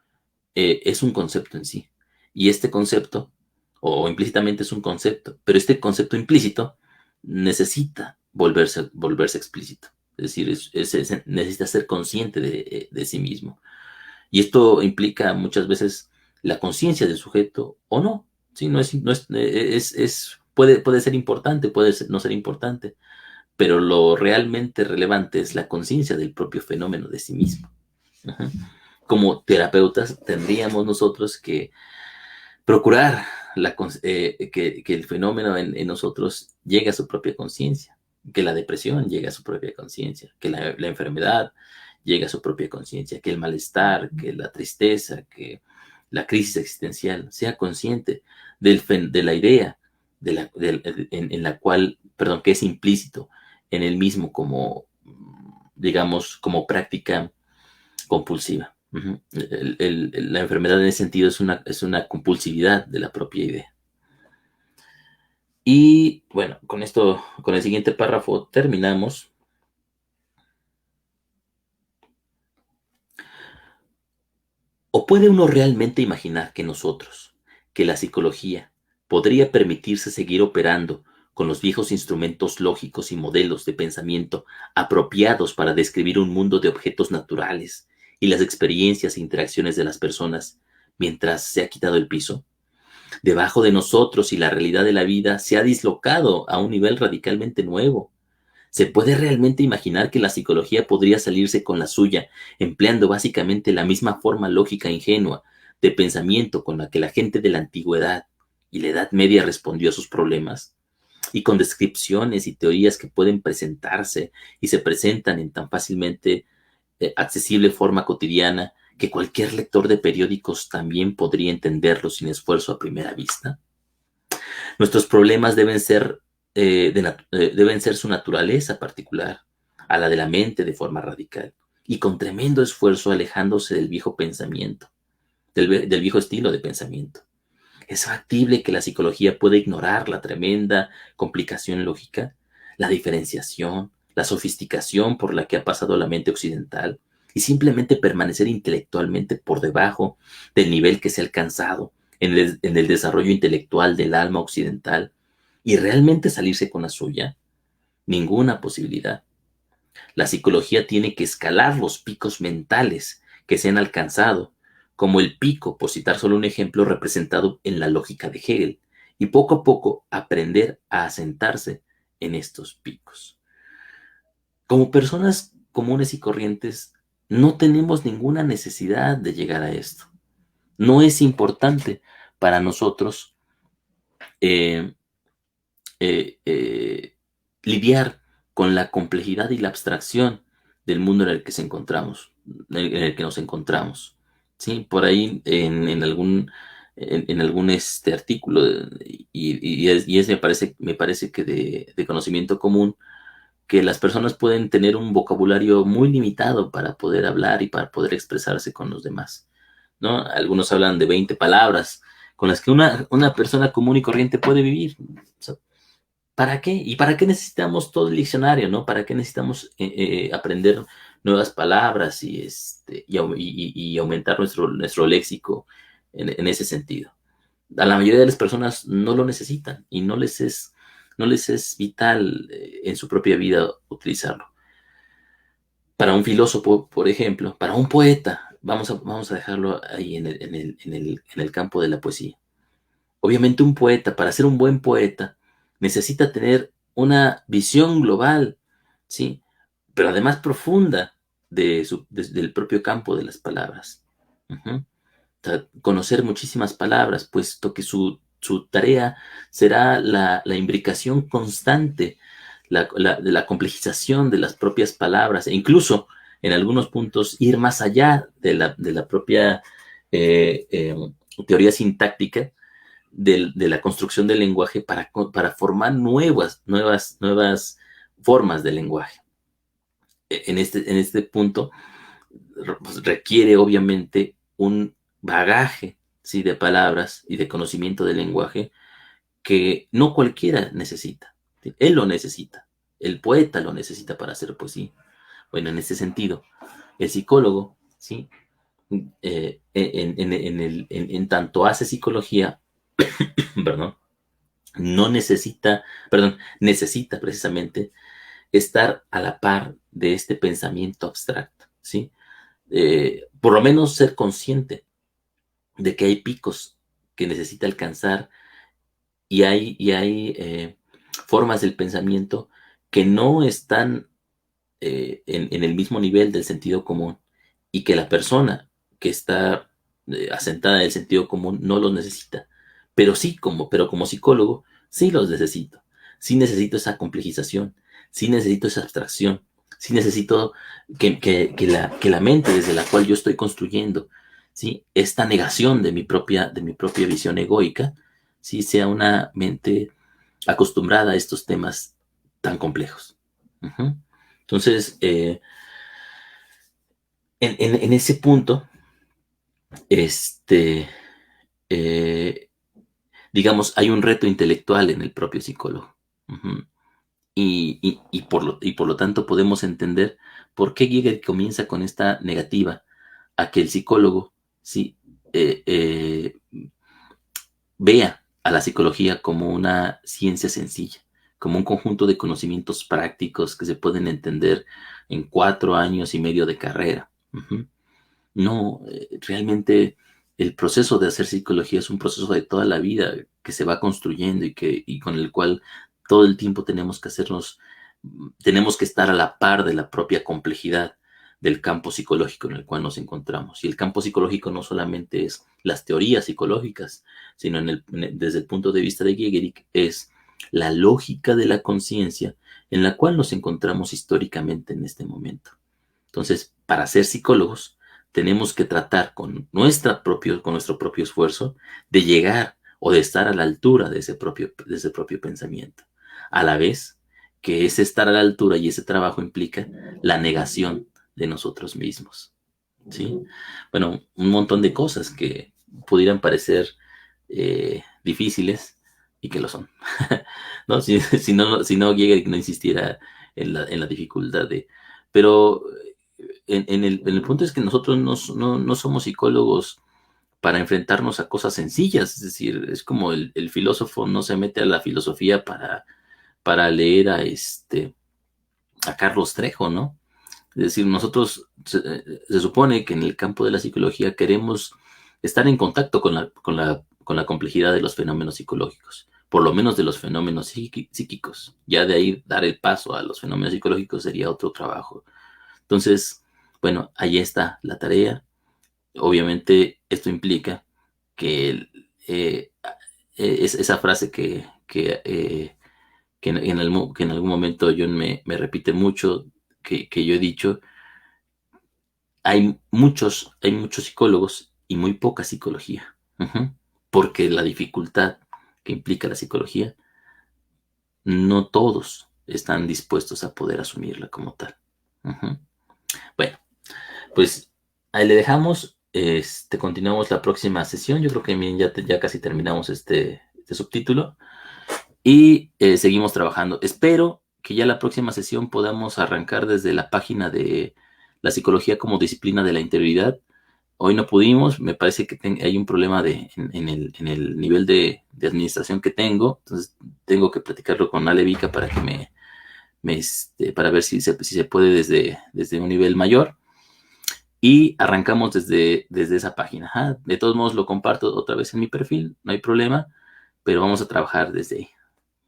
es un concepto en sí. Y este concepto, o implícitamente es un concepto, pero este concepto implícito necesita volverse explícito. Es decir, necesita ser consciente de sí mismo. Y esto implica muchas veces la conciencia del sujeto o no. ¿Sí? Puede ser importante, no ser importante, pero lo realmente relevante es la conciencia del propio fenómeno de sí mismo. Ajá. Como terapeutas tendríamos nosotros que procurar que el fenómeno en nosotros llegue a su propia conciencia, que la depresión llegue a su propia conciencia, que la enfermedad llegue a su propia conciencia, que el malestar, que la tristeza, que la crisis existencial sea consciente de la idea en la cual, perdón, que es implícito en el mismo como, digamos, como práctica compulsiva. Ujú. La enfermedad en ese sentido es una compulsividad de la propia idea. Y bueno, con esto, con el siguiente párrafo terminamos. ¿O puede uno realmente imaginar que nosotros, que la psicología, podría permitirse seguir operando con los viejos instrumentos lógicos y modelos de pensamiento apropiados para describir un mundo de objetos naturales y las experiencias e interacciones de las personas mientras se ha quitado el piso? Debajo de nosotros y la realidad de la vida se ha dislocado a un nivel radicalmente nuevo. ¿Se puede realmente imaginar que la psicología podría salirse con la suya, empleando básicamente la misma forma lógica ingenua de pensamiento con la que la gente de la antigüedad y la Edad Media respondió a sus problemas? Y con descripciones y teorías que pueden presentarse y se presentan en tan fácilmente accesible forma cotidiana que cualquier lector de periódicos también podría entenderlo sin esfuerzo a primera vista. Nuestros problemas deben ser su naturaleza particular, a la de la mente de forma radical, y con tremendo esfuerzo alejándose del viejo pensamiento, del viejo estilo de pensamiento. ¿Es factible que la psicología pueda ignorar la tremenda complicación lógica, la diferenciación, la sofisticación por la que ha pasado la mente occidental y simplemente permanecer intelectualmente por debajo del nivel que se ha alcanzado en el desarrollo intelectual del alma occidental y realmente salirse con la suya? Ninguna posibilidad. La psicología tiene que escalar los picos mentales que se han alcanzado, como el pico, por citar solo un ejemplo, representado en la lógica de Hegel, y poco a poco aprender a asentarse en estos picos. Como personas comunes y corrientes, no tenemos ninguna necesidad de llegar a esto. No es importante para nosotros eh, eh, eh, lidiar con la complejidad y la abstracción del mundo en el que en el que nos encontramos. ¿Sí? Por ahí en algún artículo, me parece que de conocimiento común, que las personas pueden tener un vocabulario muy limitado para poder hablar y para poder expresarse con los demás, ¿no? Algunos hablan de 20 palabras con las que una persona común y corriente puede vivir. O sea, ¿para qué? ¿Y para qué necesitamos todo el diccionario, no? ¿Para qué necesitamos aprender nuevas palabras y aumentar nuestro léxico en ese sentido? A la mayoría de las personas no lo necesitan y no les es vital en su propia vida utilizarlo. Para un filósofo, por ejemplo, para un poeta, vamos a dejarlo ahí en el campo de la poesía. Obviamente un poeta, para ser un buen poeta, necesita tener una visión global, ¿sí? Pero además profunda del propio campo de las palabras. Ujú. O sea, conocer muchísimas palabras, puesto que su tarea será la imbricación constante, de la complejización de las propias palabras, e incluso en algunos puntos ir más allá de la propia eh, eh, teoría sintáctica de la construcción del lenguaje para formar nuevas formas de lenguaje. En este punto pues, requiere obviamente un bagaje, ¿sí?, de palabras y de conocimiento del lenguaje que no cualquiera necesita. ¿Sí? Él lo necesita, el poeta lo necesita para hacer poesía. Bueno, en este sentido, el psicólogo, ¿sí?, en tanto hace psicología, perdón, no necesita, perdón, necesita precisamente estar a la par de este pensamiento abstracto, ¿sí? Por lo menos ser consciente de que hay picos que necesita alcanzar y hay formas del pensamiento que no están en el mismo nivel del sentido común y que la persona que está asentada en el sentido común no los necesita. Pero como psicólogo, sí los necesito. Sí necesito esa complejización, sí necesito esa abstracción, sí necesito que la mente desde la cual yo estoy construyendo, ¿sí?, esta negación de mi propia visión egoica, sí sea una mente acostumbrada a estos temas tan complejos. Ujú. Entonces, en ese punto, este, eh, digamos, hay un reto intelectual en el propio psicólogo. Ujú. Y por lo tanto podemos entender por qué Giger comienza con esta negativa a que el psicólogo ¿sí? Vea a la psicología como una ciencia sencilla, como un conjunto de conocimientos prácticos que se pueden entender en 4 años y medio de carrera. Ujú. No, realmente el proceso de hacer psicología es un proceso de toda la vida que se va construyendo y con el cual todo el tiempo tenemos que estar a la par de la propia complejidad del campo psicológico en el cual nos encontramos. Y el campo psicológico no solamente es las teorías psicológicas, sino desde el punto de vista de Gehrig es la lógica de la conciencia en la cual nos encontramos históricamente en este momento. Entonces, para ser psicólogos, tenemos que tratar con nuestro propio esfuerzo de llegar o de estar a la altura de ese propio pensamiento. A la vez que ese estar a la altura y ese trabajo implica la negación de nosotros mismos. ¿Sí? Bueno, un montón de cosas que pudieran parecer difíciles y que lo son. ¿No? Si no Gehrig no insistiera en la dificultad de... Pero en el punto es que nosotros no somos psicólogos para enfrentarnos a cosas sencillas, es decir, es como el filósofo no se mete a la filosofía para leer a Carlos Trejo, ¿no? Es decir, nosotros se supone que en el campo de la psicología queremos estar en contacto con la complejidad de los fenómenos psicológicos, por lo menos de los fenómenos psíquicos. Ya de ahí dar el paso a los fenómenos psicológicos sería otro trabajo. Entonces, bueno, ahí está la tarea. Obviamente esto implica que es esa frase que en algún momento John me repite mucho, que yo he dicho, hay muchos psicólogos y muy poca psicología. Ujú. Porque la dificultad que implica la psicología, no todos están dispuestos a poder asumirla como tal. Ujú. Bueno, pues ahí le dejamos. Continuamos la próxima sesión. Yo creo que bien, ya casi terminamos este subtítulo. Y seguimos trabajando. Espero que ya la próxima sesión podamos arrancar desde la página de la psicología como disciplina de la interioridad. Hoy no pudimos, me parece que hay un problema en el nivel de administración que tengo, entonces tengo que platicarlo con Ale Vica para que para ver si se puede desde un nivel mayor y arrancamos desde esa página. Ajá. De todos modos lo comparto otra vez en mi perfil, no hay problema, pero vamos a trabajar desde ahí.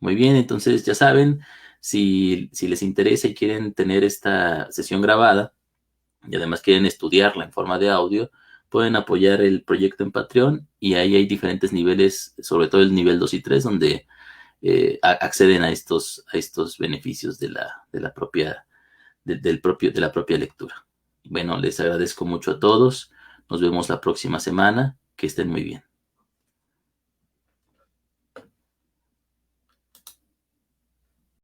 Muy bien, entonces ya saben, si les interesa y quieren tener esta sesión grabada y además quieren estudiarla en forma de audio, pueden apoyar el proyecto en Patreon y ahí hay diferentes niveles, sobre todo el nivel 2 y 3, donde acceden a estos beneficios de la propia lectura. Bueno, les agradezco mucho a todos. Nos vemos la próxima semana. Que estén muy bien.